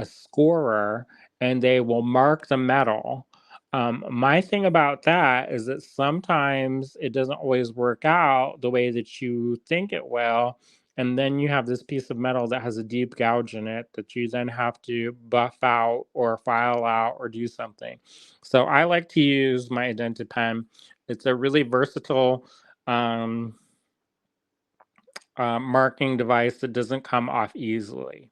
scorer, and they will mark the metal. My thing about that is that sometimes it doesn't always work out the way that you think it will. And then you have this piece of metal that has a deep gouge in it that you then have to buff out or file out or do something. So I like to use my IdentiPen. It's a really versatile marking device that doesn't come off easily.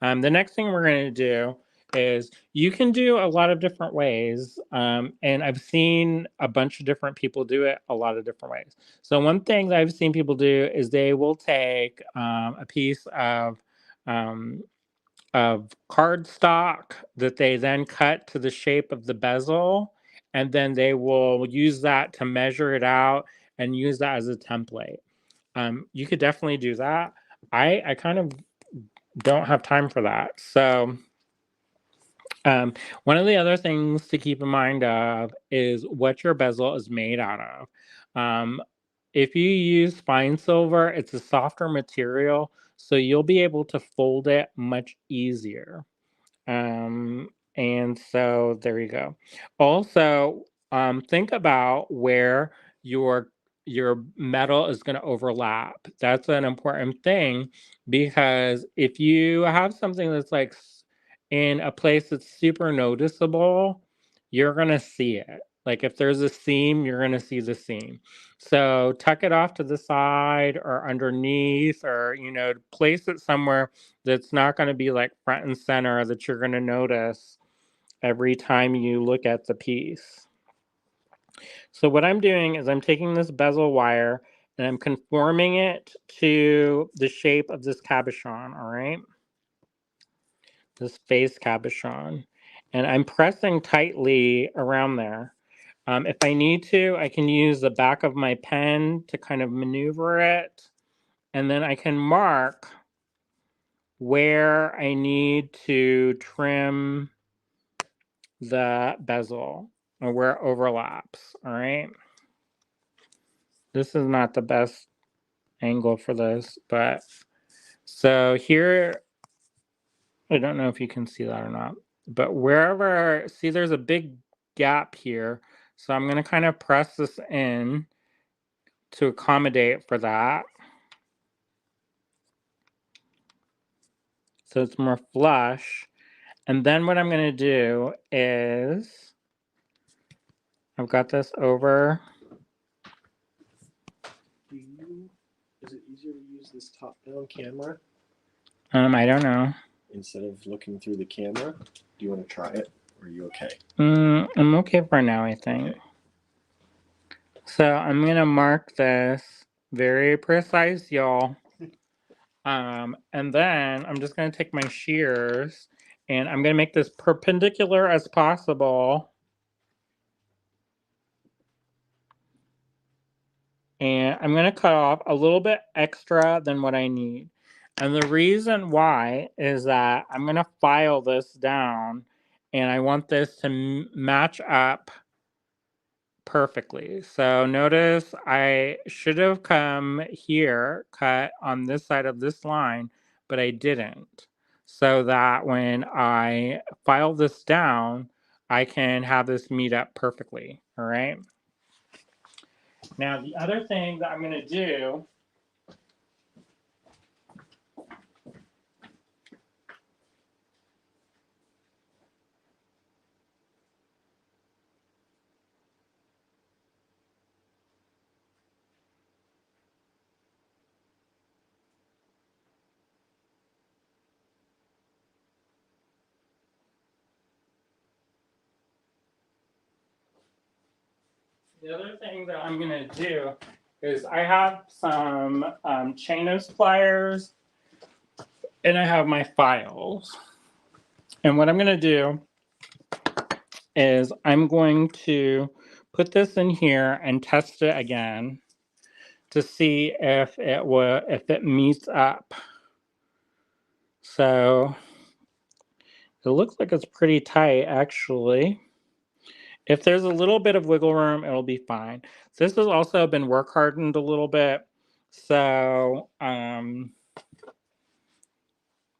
The next thing we're going to do is you can do a lot of different ways. And I've seen a bunch of different people do it a lot of different ways. So one thing that I've seen people do is they will take a piece of cardstock that they then cut to the shape of the bezel, and then they will use that to measure it out and use that as a template. You could definitely do that. I kind of don't have time for that. So one of the other things to keep in mind of is what your bezel is made out of. If you use fine silver, it's a softer material, so you'll be able to fold it much easier. And so there you go. Also, think about where your metal is going to overlap. That's an important thing, because if you have something that's like in a place that's super noticeable, you're going to see it. Like if there's a seam, you're going to see the seam. So tuck it off to the side or underneath, or, place it somewhere that's not going to be like front and center, that you're going to notice every time you look at the piece. So what I'm doing is I'm taking this bezel wire and I'm conforming it to the shape of this cabochon, all right? This face cabochon. And I'm pressing tightly around there. If I need to, I can use the back of my pen to kind of maneuver it. And then I can mark where I need to trim the bezel or where it overlaps, all right? This is not the best angle for this, but so here, I don't know if you can see that or not, but wherever, see there's a big gap here. So I'm going to kind of press this in to accommodate for that. So it's more flush. And then what I'm going to do is, I've got this over. Is it easier to use this top-down camera I don't know. instead of looking through the camera? Do you want to try it, or are you okay? I'm okay for now, I think. Okay. So I'm going to mark this very precise, y'all. And then I'm just going to take my shears and I'm going to make this perpendicular as possible. And I'm going to cut off a little bit extra than what I need. And the reason why is that I'm going to file this down and I want this to match up perfectly. So notice I should have come here, cut on this side of this line, but I didn't. So that when I file this down, I can have this meet up perfectly, all right? Now, the other thing that I'm going to do that I'm going to do is I have some chain nose pliers and I have my files. And what I'm going to do is I'm going to put this in here and test it again to see if it meets up. So It looks like it's pretty tight, actually. If there's a little bit of wiggle room, it'll be fine. So this has also been work hardened a little bit. So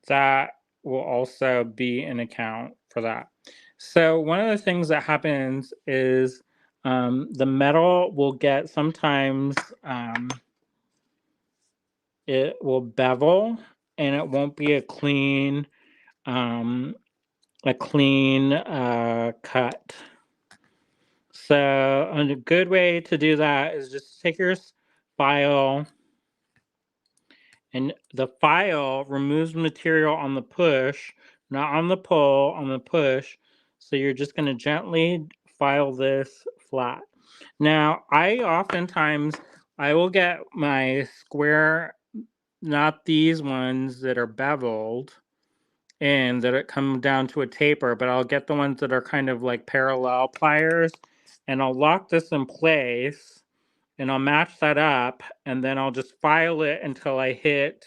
that will also be an account for that. So one of the things that happens is the metal will get sometimes it will bevel and it won't be a clean cut. So a good way to do that is just take your file, and the file removes material on the push, not on the pull, on the push. So you're just going to gently file this flat. Now, I will get my square, not these ones that are beveled and that it come down to a taper, but I'll get the ones that are kind of like parallel pliers, and I'll lock this in place and I'll match that up, and then I'll just file it until I hit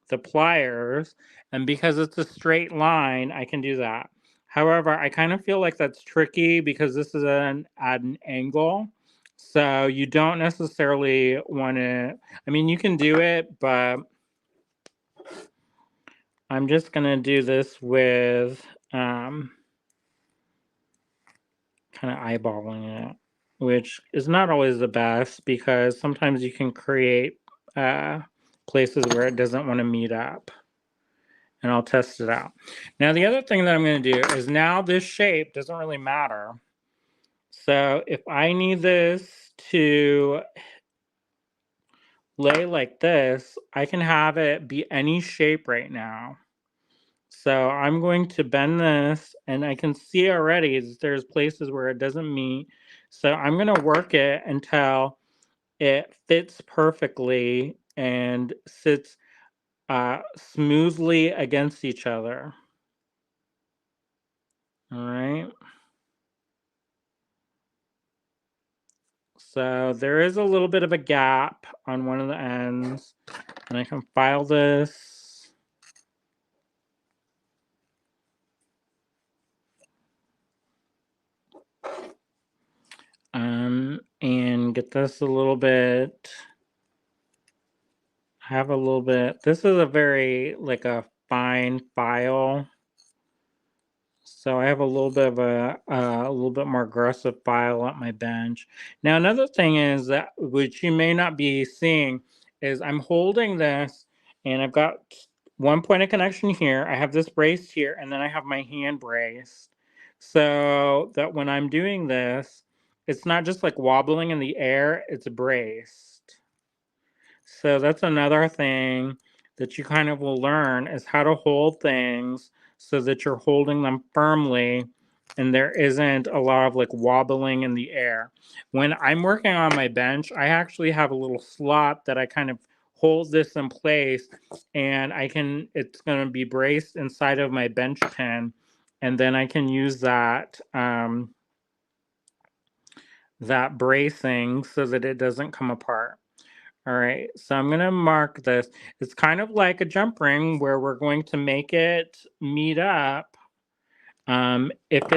the pliers. And because it's a straight line, I can do that. However, I kind of feel like that's tricky because this is at an angle. So you don't necessarily want to, I mean, you can do it, but I'm just going to do this with kind of eyeballing it, which is not always the best because sometimes you can create places where it doesn't want to meet up. And I'll test it out. Now, the other thing that I'm going to do is now this shape doesn't really matter. So if I need this to lay like this, I can have it be any shape right now. So I'm going to bend this, and I can see already that there's places where it doesn't meet. So I'm going to work it until it fits perfectly and sits smoothly against each other. All right. So there is a little bit of a gap on one of the ends, and I can file this. And get this a little bit. Have a little bit. This is a very like a fine file. So I have a little bit of a little bit more aggressive file at my bench. Now another thing is that which you may not be seeing is I'm holding this, and I've got one point of connection here. I have this braced here, and then I have my hand braced. So that when I'm doing this, it's not just like wobbling in the air, it's braced. So that's another thing that you kind of will learn is how to hold things so that you're holding them firmly and there isn't a lot of like wobbling in the air. When I'm working on my bench, I actually have a little slot that I kind of hold this in place, and it's going to be braced inside of my bench pin, and then I can use that that bracing so that it doesn't come apart. All right, so I'm going to mark this. It's kind of like a jump ring where we're going to make it meet up. If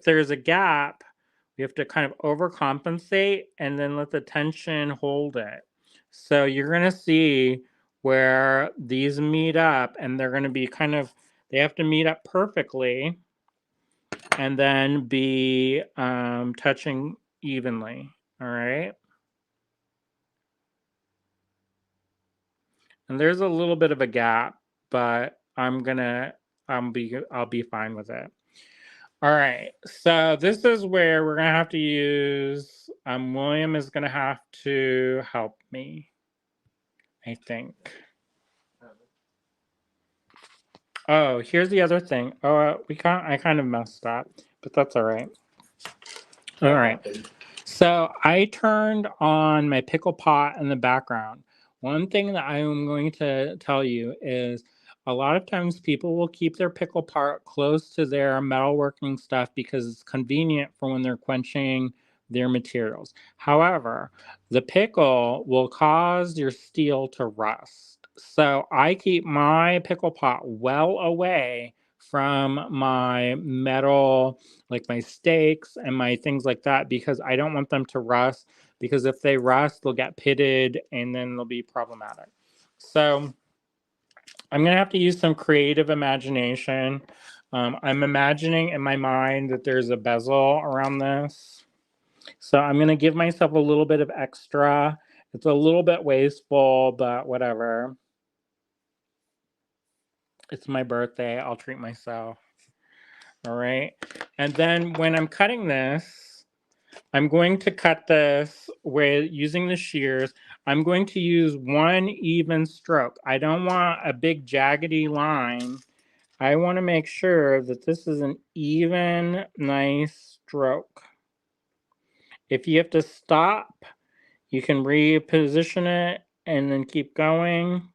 there's a gap, we have to kind of overcompensate and then let the tension hold it. So you're going to see where these meet up, and they're going to be they have to meet up perfectly and then be touching evenly. All right. And there's a little bit of a gap, but I'll be fine with it. All right, so this is where we're gonna have to use, William is gonna have to help me, I think. Oh, here's the other thing. Oh, I kind of messed up, but that's all right. All right. So I turned on my pickle pot in the background. One thing that I am going to tell you is a lot of times people will keep their pickle pot close to their metalworking stuff because it's convenient for when they're quenching their materials. However, the pickle will cause your steel to rust. So I keep my pickle pot well away from my metal, like my steaks and my things like that, because I don't want them to rust. Because if they rust, they'll get pitted and then they'll be problematic. So I'm going to have to use some creative imagination. I'm imagining in my mind that there's a bezel around this. So I'm going to give myself a little bit of extra. It's a little bit wasteful, but whatever. It's my birthday. I'll treat myself. All right. And then when I'm cutting this, I'm going to cut this with using the shears. I'm going to use one even stroke. I don't want a big jaggedy line. I want to make sure that this is an even, nice stroke. If you have to stop, you can reposition it and then keep going.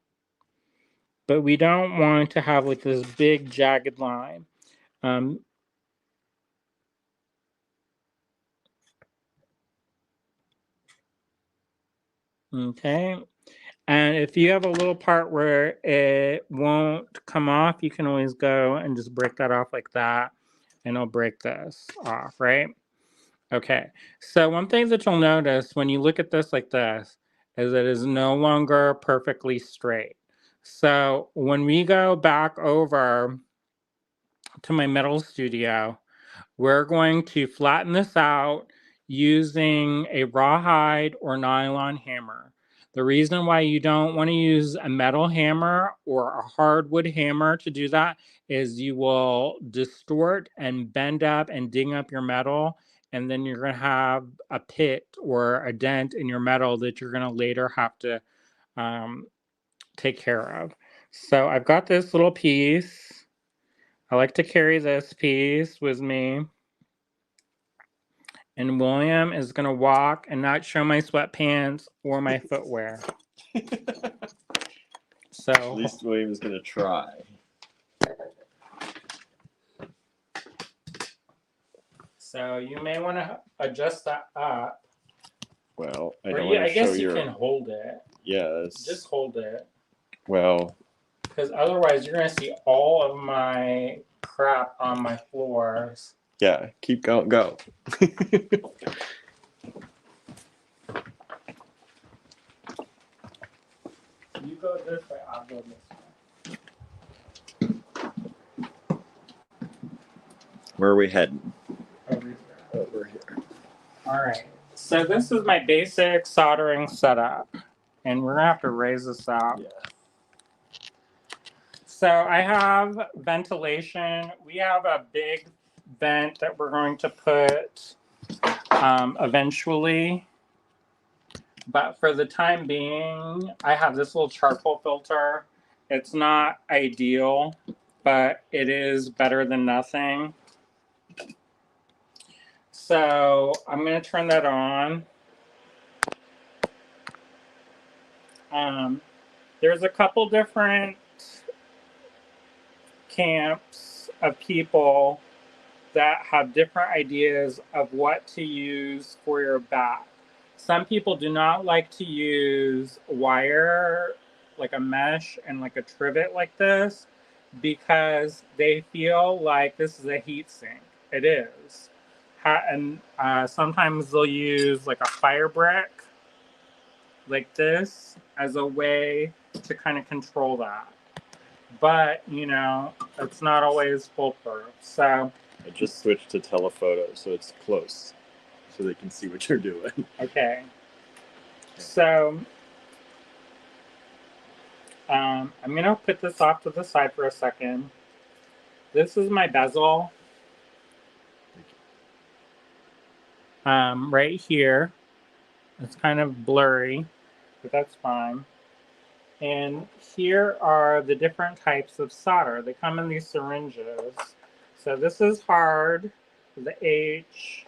But we don't want to have like this big jagged line. Okay. And if you have a little part where it won't come off, you can always go and just break that off like that. And I'll break this off, right? Okay. So one thing that you'll notice when you look at this like this is it is no longer perfectly straight. So when we go back over to my metal studio, we're going to flatten this out using a rawhide or nylon hammer. The reason why you don't want to use a metal hammer or a hardwood hammer to do that is you will distort and bend up and ding up your metal, and then you're going to have a pit or a dent in your metal that you're going to later have to take care of. So I've got this little piece. I like to carry this piece with me. And William is going to walk and not show my sweatpants or my footwear. At So, least William's going to try. so you may want to adjust that up. Well, I Or don't yeah, want I to show guess you your... can hold it. Yes. Just hold it. Well... Because otherwise you're going to see all of my crap on my floors. Yeah, keep going. Go. You go this way, I'll go this way. Where are we heading? Over here. Over here. All right. So this is my basic soldering setup. And we're going to have to raise this out. Yeah. So I have ventilation. We have a big vent that we're going to put eventually. But for the time being, I have this little charcoal filter. It's not ideal, but it is better than nothing. So I'm going to turn that on. There's a couple different camps of people that have different ideas of what to use for your back. Some people do not like to use wire, like a mesh and like a trivet like this, because they feel like this is a heat sink. It is. And sometimes they'll use like a fire brick like this as a way to kind of control that. But, you know, it's not always foolproof. So I just switched to telephoto, so it's close, so they can see what you're doing. okay. So I'm going to put this off to the side for a second. This is my bezel. Right here. It's kind of blurry, but that's fine. And here are the different types of solder. They come in these syringes. So this is hard with the H.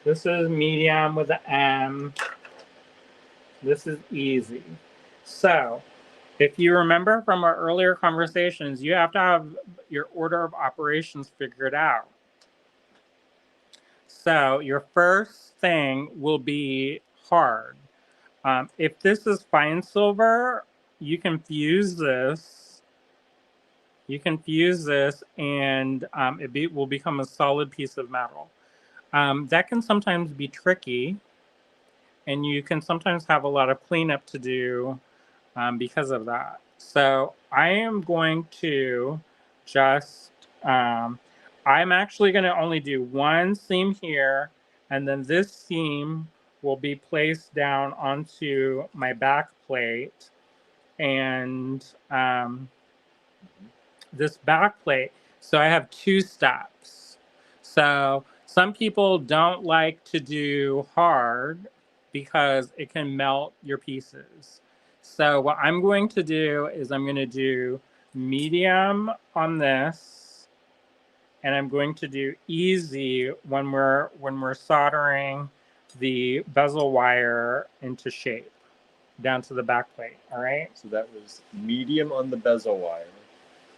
This is medium with the M. This is easy. So if you remember from our earlier conversations, you have to have your order of operations figured out. So your first thing will be hard. If this is fine silver, you can fuse this. You can fuse this, and will become a solid piece of metal. That can sometimes be tricky, and you can sometimes have a lot of cleanup to do because of that. So I am going to just, I'm actually going to only do one seam here, and then this seam will be placed down onto my back plate. And this back plate, so I have 2 steps. So some people don't like to do hard because it can melt your pieces. So what I'm going to do is I'm going to do medium on this, and I'm going to do easy when we're soldering the bezel wire into shape down to the back plate. All right. So that was medium on the bezel wire.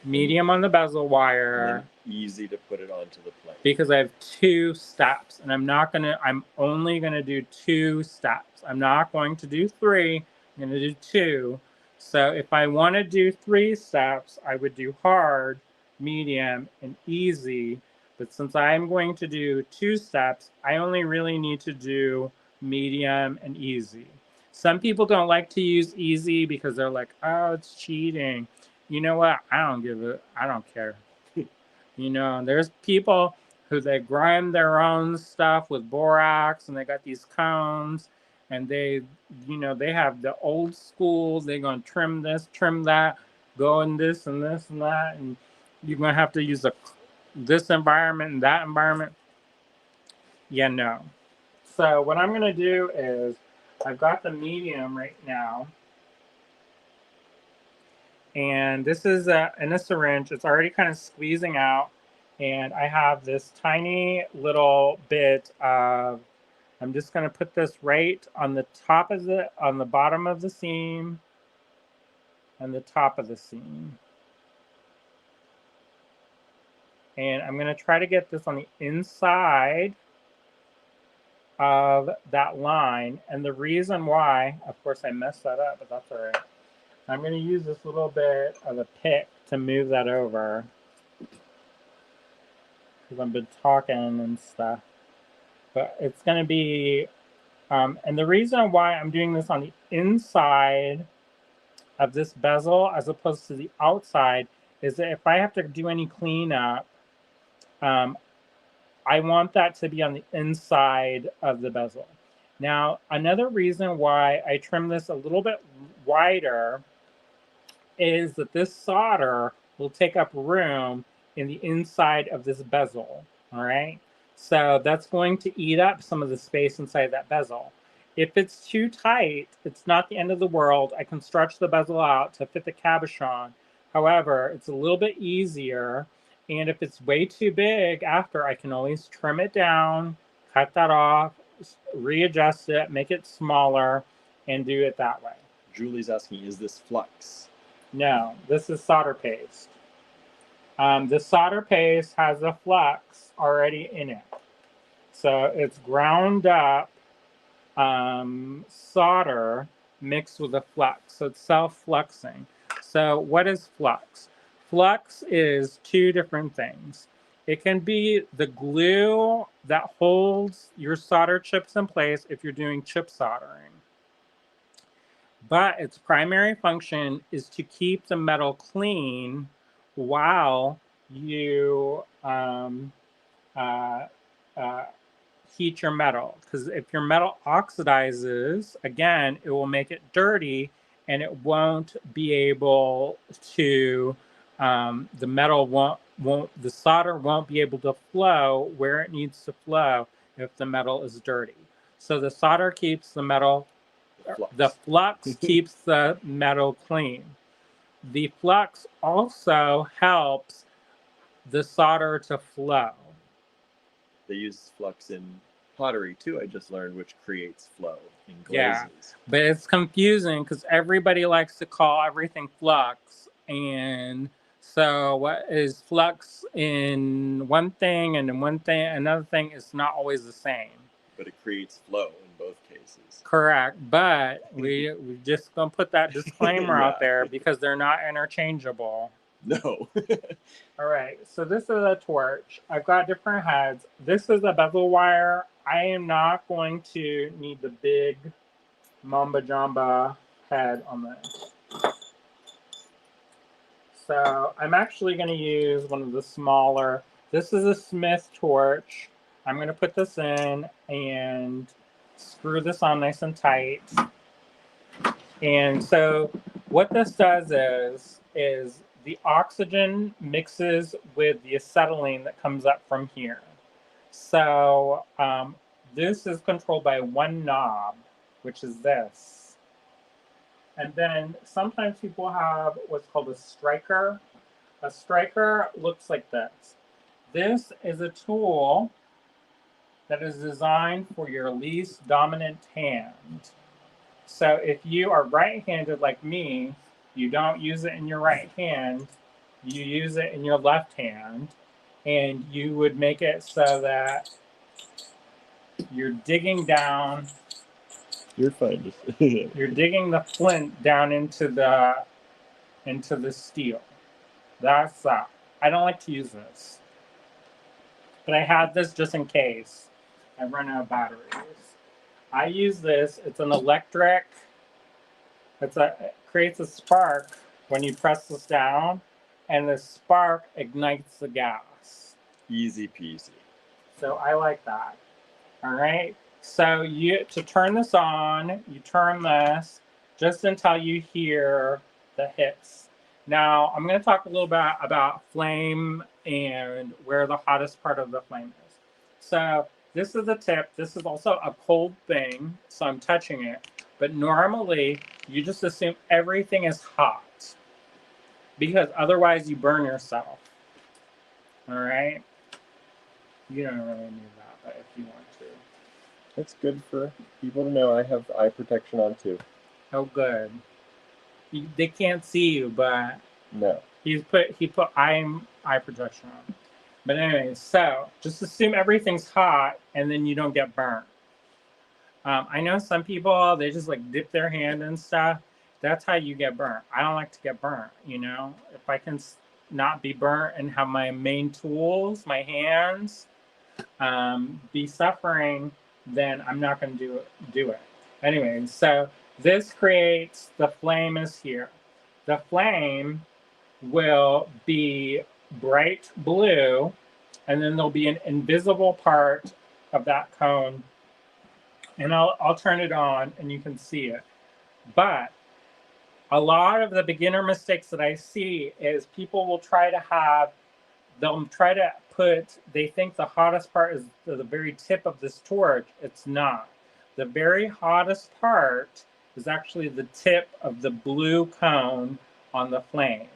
Medium on the bezel wire. And then easy to put it onto the plate. Because I have 2 steps, and I'm only gonna do 2 steps. I'm not going to do 3, I'm gonna do 2. So if I wanna do 3 steps, I would do hard, medium, and easy. But since I'm going to do 2 steps, I only really need to do medium and easy. Some people don't like to use easy because they're like, oh, it's cheating. You know what? I don't care. You know, there's people who they grind their own stuff with borax, and they got these cones, and they have the old school. They're going to trim this, trim that, go in this and this and that, and you're going to have to use this environment and that environment. Yeah, no. So what I'm going to do is I've got the medium right now. And this is in a syringe. It's already kind of squeezing out. And I have this tiny little bit of, I'm just going to put this right on the bottom of the seam and the top of the seam. And I'm going to try to get this on the inside of that line. And the reason why, of course I messed that up, but that's all right. I'm going to use this little bit of a pick to move that over, because I've been talking and stuff. But it's going to be, and the reason why I'm doing this on the inside of this bezel as opposed to the outside is that if I have to do any cleanup, I want that to be on the inside of the bezel. Now, another reason why I trim this a little bit wider is that this solder will take up room in the inside of this bezel, all right? So that's going to eat up some of the space inside that bezel. If it's too tight, it's not the end of the world. I can stretch the bezel out to fit the cabochon. However, it's a little bit easier. And if it's way too big after, I can always trim it down, cut that off, readjust it, make it smaller, and do it that way. Julie's asking, is this flux? No, this is solder paste. The solder paste has a flux already in it. So it's ground up solder mixed with a flux. So it's self-fluxing. So what is flux? Flux is 2 different things. It can be the glue that holds your solder chips in place if you're doing chip soldering. But its primary function is to keep the metal clean while you heat your metal. Because if your metal oxidizes, again, it will make it dirty, and it won't be able to, the solder won't be able to flow where it needs to flow if the metal is dirty. So the solder keeps the metal, the flux keeps the metal clean. The flux also helps the solder to flow. They use flux in pottery too, I just learned, which creates flow in glazes. Yeah, but it's confusing because everybody likes to call everything flux. And so what is flux in one thing and in one thing, another thing is not always the same. But it creates flow in both cases. faces. Correct, but we just gonna put that disclaimer out Yeah. there because they're not interchangeable. No. All right, so this is a torch. I've got different heads. This is a bezel wire. I am not going to need the big Mamba Jamba head on this. So I'm actually going to use one of the smaller. This is a Smith torch. I'm going to put this in and screw this on nice and tight. And so what this does is the oxygen mixes with the acetylene that comes up from here. So this is controlled by one knob, which is this. And then sometimes people have what's called a striker. A striker looks like this. This is a tool that is designed for your least dominant hand. So if you are right-handed like me, you don't use it in your right hand, you use it in your left hand, and you would make it so that you're digging down. You're fine. You're digging the flint down into the steel. That's that. I don't like to use this, but I have this just in case I run out of batteries. I use this. It's an electric. It creates a spark when you press this down, and the spark ignites the gas. Easy peasy. So I like that. All right. So to turn this on, you turn this just until you hear the hits. Now I'm going to talk a little bit about flame and where the hottest part of the flame is. So this is the tip. This is also a cold thing, so I'm touching it. But normally you just assume everything is hot because otherwise you burn yourself. All right. You don't really need that, but if you want to. It's good for people to know I have eye protection on too. Oh, good. They can't see you, but No. he put eye protection on. But anyway, so just assume everything's hot, and then you don't get burnt. I know some people, they just like dip their hand and stuff. That's how you get burnt. I don't like to get burnt. You know, if I can not be burnt and have my main tools, my hands, be suffering, then I'm not going to do it. Anyway, so this creates, the flame is here. The flame will be bright blue, and then there'll be an invisible part of that cone. And I'll turn it on and you can see it. But a lot of the beginner mistakes that I see is people will try to they think the hottest part is the very tip of this torch. It's not. The very hottest part is actually the tip of the blue cone on the flame.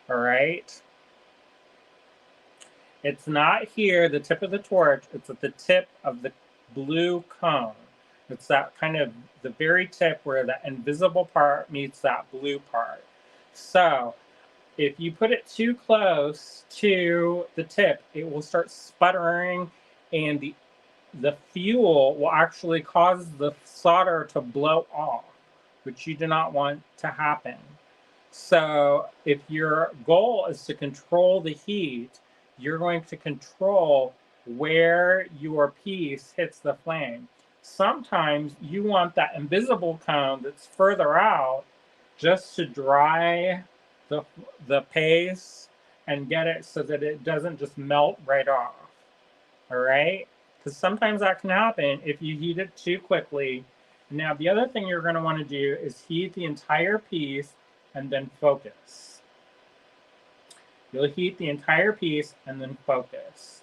All right? It's not here, the tip of the torch. It's at the tip of the blue cone. It's that kind of the very tip where the invisible part meets that blue part. So if you put it too close to the tip, it will start sputtering, and the fuel will actually cause the solder to blow off, which you do not want to happen. So if your goal is to control the heat, you're going to control where your piece hits the flame. Sometimes you want that invisible cone that's further out just to dry the paste and get it so that it doesn't just melt right off. All right? Because sometimes that can happen if you heat it too quickly. Now, the other thing you're going to want to do is heat the entire piece and then focus. You'll heat the entire piece and then focus.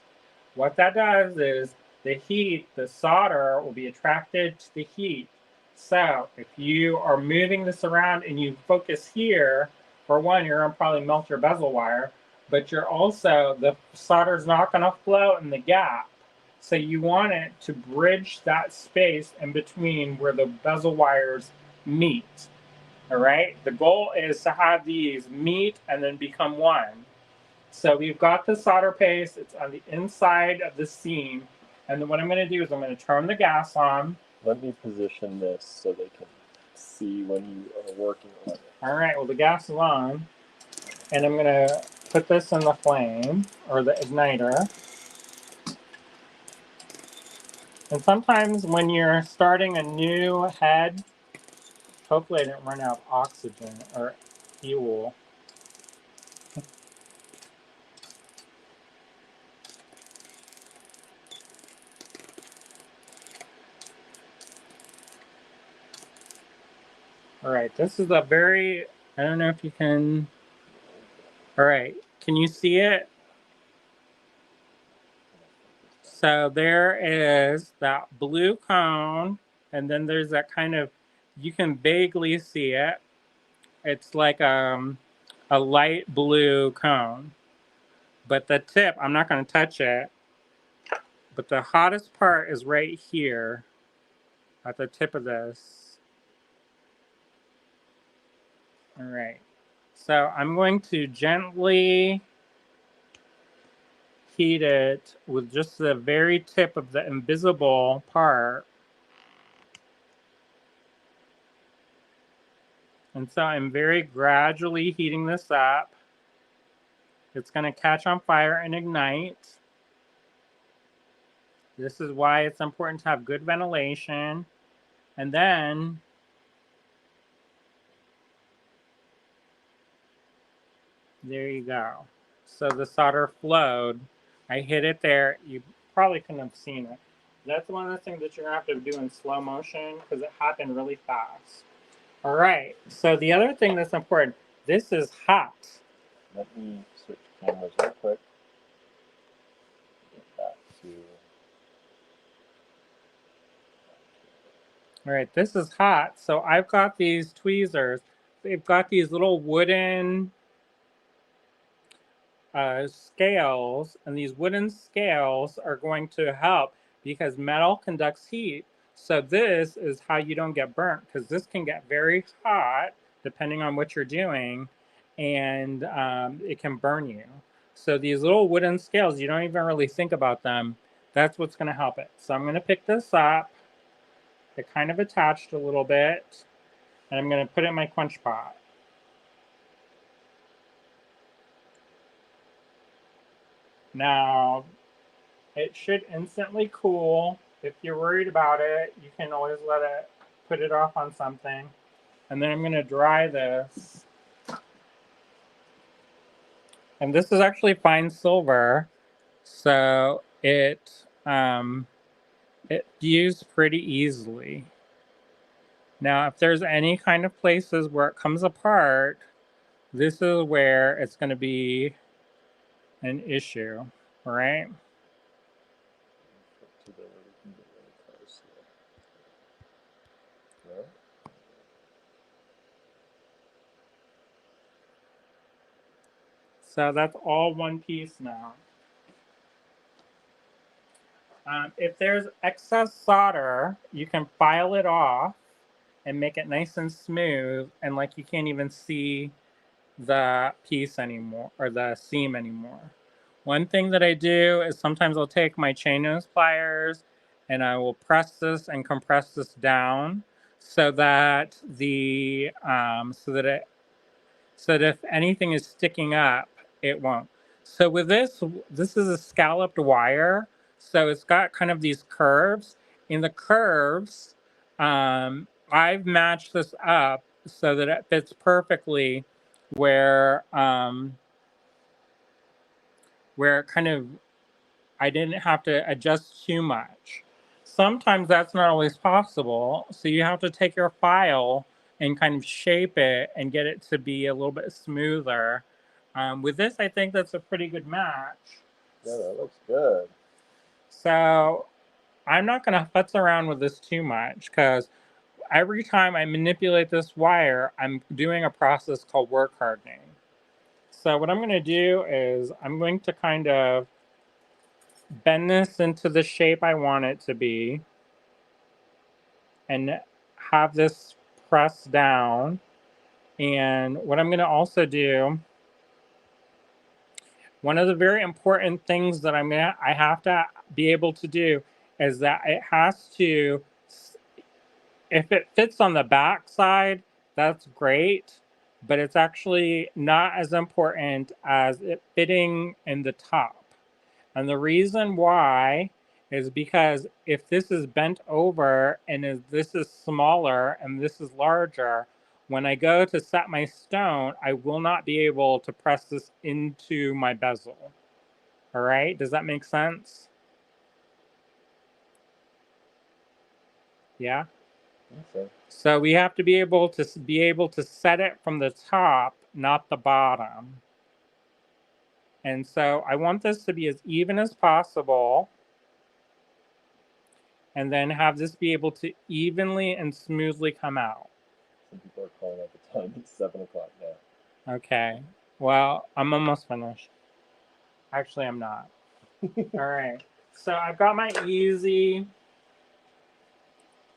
What that does is the heat, the solder will be attracted to the heat. So if you are moving this around and you focus here, for one, you're going to probably melt your bezel wire, but you're also, the solder's not going to flow in the gap. So you want it to bridge that space in between where the bezel wires meet. All right? The goal is to have these meet and then become one. So we've got the solder paste. It's on the inside of the seam. And then what I'm going to do is I'm going to turn the gas on. Let me position this so they can see when you are working on it. All right, well, the gas is on, and I'm gonna put this in the flame, or the igniter. And sometimes when you're starting a new head, hopefully I didn't run out of oxygen or fuel. All right, this is a very, I don't know if you can, all right, can you see it? So there is that blue cone, and then there's that kind of, you can vaguely see it. It's like a light blue cone. But the tip, I'm not going to touch it, but the hottest part is right here at the tip of this. All right. So I'm going to gently heat it with just the very tip of the invisible part. And so I'm very gradually heating this up. It's going to catch on fire and ignite. This is why it's important to have good ventilation. And then there you go. So the solder flowed. I hit it there. You probably couldn't have seen it. That's one of the things that you're going to have to do in slow motion because it happened really fast. All right. So the other thing that's important, this is hot. Let me switch cameras real quick. Get back to. All right. This is hot. So I've got these tweezers. They've got these little wooden scales, and these wooden scales are going to help because metal conducts heat. So this is how you don't get burnt, because this can get very hot depending on what you're doing, and it can burn you. So these little wooden scales, you don't even really think about them. That's what's going to help it. So I'm going to pick this up. It kind of attached a little bit, and I'm going to put it in my quench pot. Now, it should instantly cool. If you're worried about it, you can always put it off on something. And then I'm going to dry this. And this is actually fine silver, so it fused pretty easily. Now, if there's any kind of places where it comes apart, this is where it's going to be an issue, all right? To the where we can get really close here. There. So that's all one piece now. If there's excess solder, you can file it off and make it nice and smooth, and like you can't even see the piece anymore or the seam anymore. One thing that I do is sometimes I'll take my chain nose pliers and I will press this and compress this down so that so that if anything is sticking up, it won't. So with this is a scalloped wire, so it's got kind of these curves. In the curves, I've matched this up so that it fits perfectly where kind of I didn't have to adjust too much. Sometimes that's not always possible, so you have to take your file and kind of shape it and get it to be a little bit smoother. With this, I think that's a pretty good match. Yeah, that looks good. So I'm not going to futz around with this too much because every time I manipulate this wire, I'm doing a process called work hardening. So what I'm going to do is I'm going to kind of bend this into the shape I want it to be and have this press down. And what I'm going to also do, one of the very important things that I have to be able to do is that it has to if it fits on the back side, that's great, but it's actually not as important as it fitting in the top. And the reason why is because if this is bent over and this is smaller and this is larger, when I go to set my stone, I will not be able to press this into my bezel. All right, does that make sense? Yeah. Okay. So we have to be able to set it from the top, not the bottom. And so I want this to be as even as possible, and then have this be able to evenly and smoothly come out. Some people are calling out the time. It's 7 o'clock now. Okay. Well, I'm almost finished. Actually, I'm not. All right. So I've got my easy.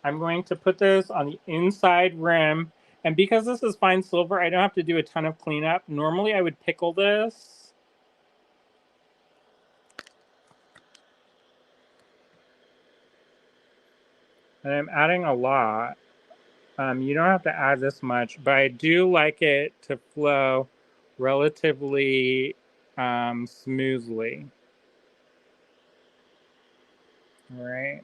I'm going to put this on the inside rim. And because this is fine silver, I don't have to do a ton of cleanup. Normally, I would pickle this. And I'm adding a lot. You don't have to add this much, but I do like it to flow relatively smoothly. All right.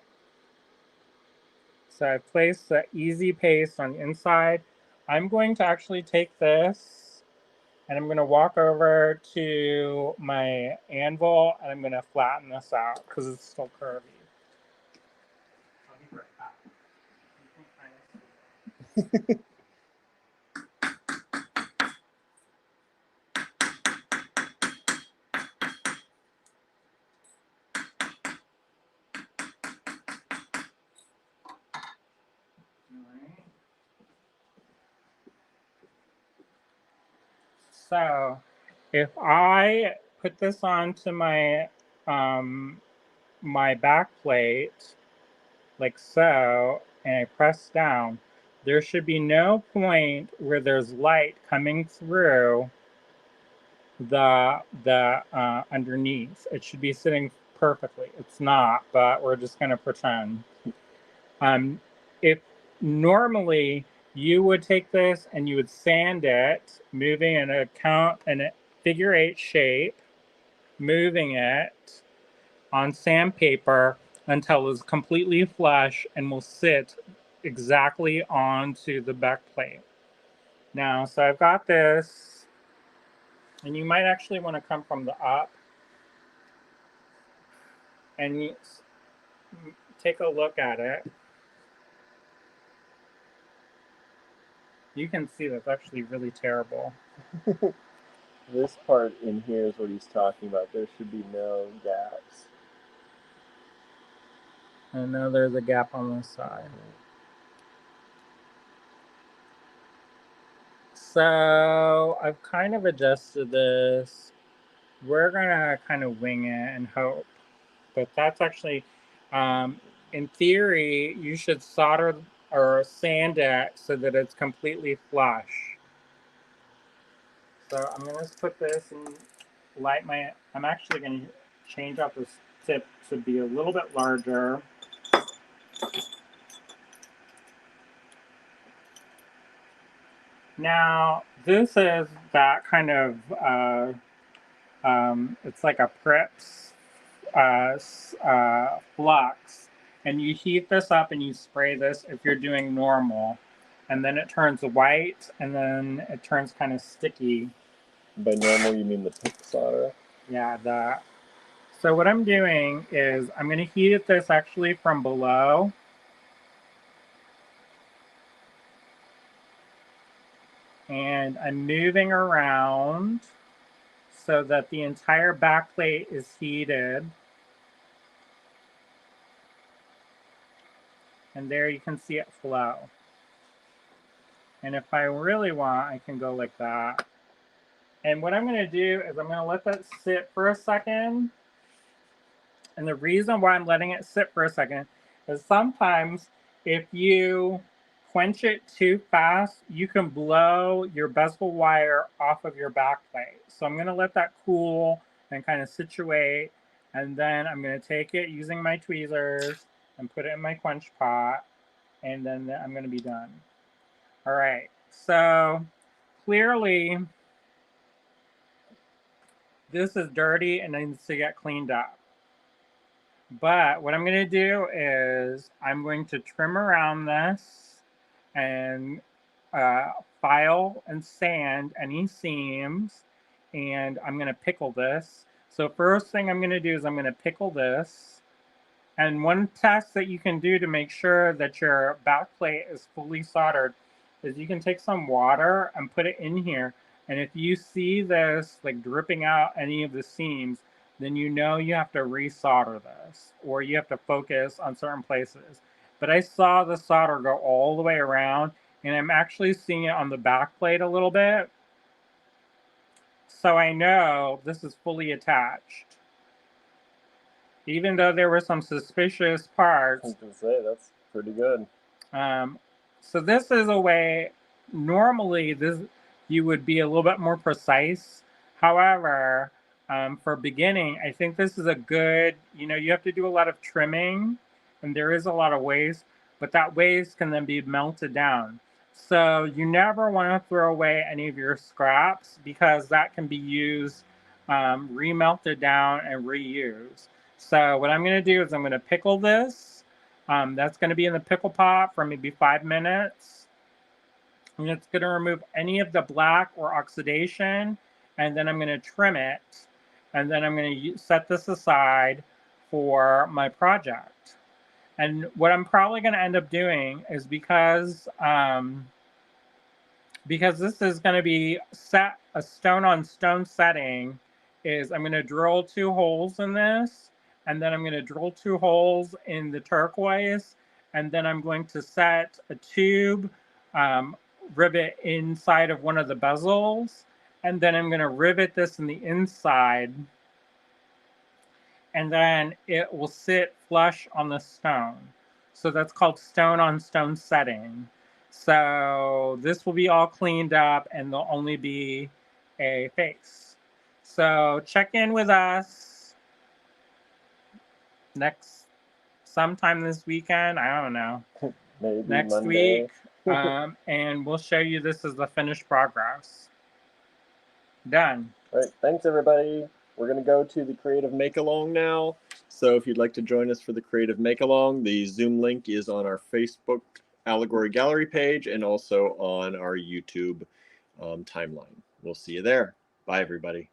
So I've placed the easy paste on the inside. I'm going to actually take this and I'm going to walk over to my anvil and I'm going to flatten this out because it's still curvy. I'll be right back. So if I put this onto my my back plate like so, and I press down, there should be no point where there's light coming through the underneath. It should be sitting perfectly. It's not, but we're just going to pretend. If normally you would take this and you would sand it, moving in a figure 8 shape, moving it on sandpaper until it's completely flush and will sit exactly onto the back plate. Now, so I've got this, and you might actually want to come from the up and you take a look at it. You can see that's actually really terrible. This part in here is what he's talking about. There should be no gaps. I know there's a gap on this side. So I've kind of adjusted this. We're gonna kind of wing it and hope, but that's actually, in theory, you should solder or sand it so that it's completely flush. So I'm gonna just put this and light my, I'm actually gonna change out this tip to be a little bit larger. Now, this is that kind of, it's like a Prips flux. And you heat this up and you spray this if you're doing normal. And then it turns white and then it turns kind of sticky. By normal, you mean the pink solder? Yeah, that. So what I'm doing is I'm going to heat this actually from below. And I'm moving around so that the entire back plate is heated. And there you can see it flow. And if I really want, I can go like that. And what I'm going to do is I'm going to let that sit for a second. And the reason why I'm letting it sit for a second is sometimes if you quench it too fast, you can blow your bezel wire off of your back plate. So I'm going to let that cool and kind of situate. And then I'm going to take it using my tweezers and put it in my quench pot. and then I'm going to be done. All right, so clearly this is dirty and needs to get cleaned up. But what I'm going to do is I'm going to trim around this and file and sand any seams, and I'm going to pickle this. So first thing I'm going to do is I'm going to pickle this. And one test that you can do to make sure that your back plate is fully soldered is you can take some water and put it in here. And if you see this like dripping out any of the seams, then you know you have to resolder this, or you have to focus on certain places. But I saw the solder go all the way around, and I'm actually seeing it on the back plate a little bit. So I know this is fully attached. Even though there were some suspicious parts. I was gonna say, that's pretty good. So this is a way, normally this you would be a little bit more precise. However, for beginning, I think this is a good, you have to do a lot of trimming, and there is a lot of waste, but that waste can then be melted down. So you never want to throw away any of your scraps, because that can be used, remelted down and reused. So what I'm going to do is I'm going to pickle this. That's going to be in the pickle pot for maybe 5 minutes. And it's going to remove any of the black or oxidation. And then I'm going to trim it. And then I'm going to set this aside for my project. And what I'm probably going to end up doing is because this is going to be set a stone on stone setting, is I'm going to drill 2 holes in this. And then I'm going to drill 2 holes in the turquoise. And then I'm going to set a tube rivet inside of one of the bezels. And then I'm going to rivet this in the inside. And then it will sit flush on the stone. So that's called stone on stone setting. So this will be all cleaned up, and there'll only be a face. So check in with us sometime this weekend. I don't know. Maybe next Monday. week. And we'll show you this is the finished progress. Done. All right, thanks everybody. We're going to go to the Creative Make-Along now. So if you'd like to join us for the Creative Make-Along, the Zoom link is on our Facebook Allegory Gallery page and also on our YouTube timeline. We'll see you there. Bye, everybody.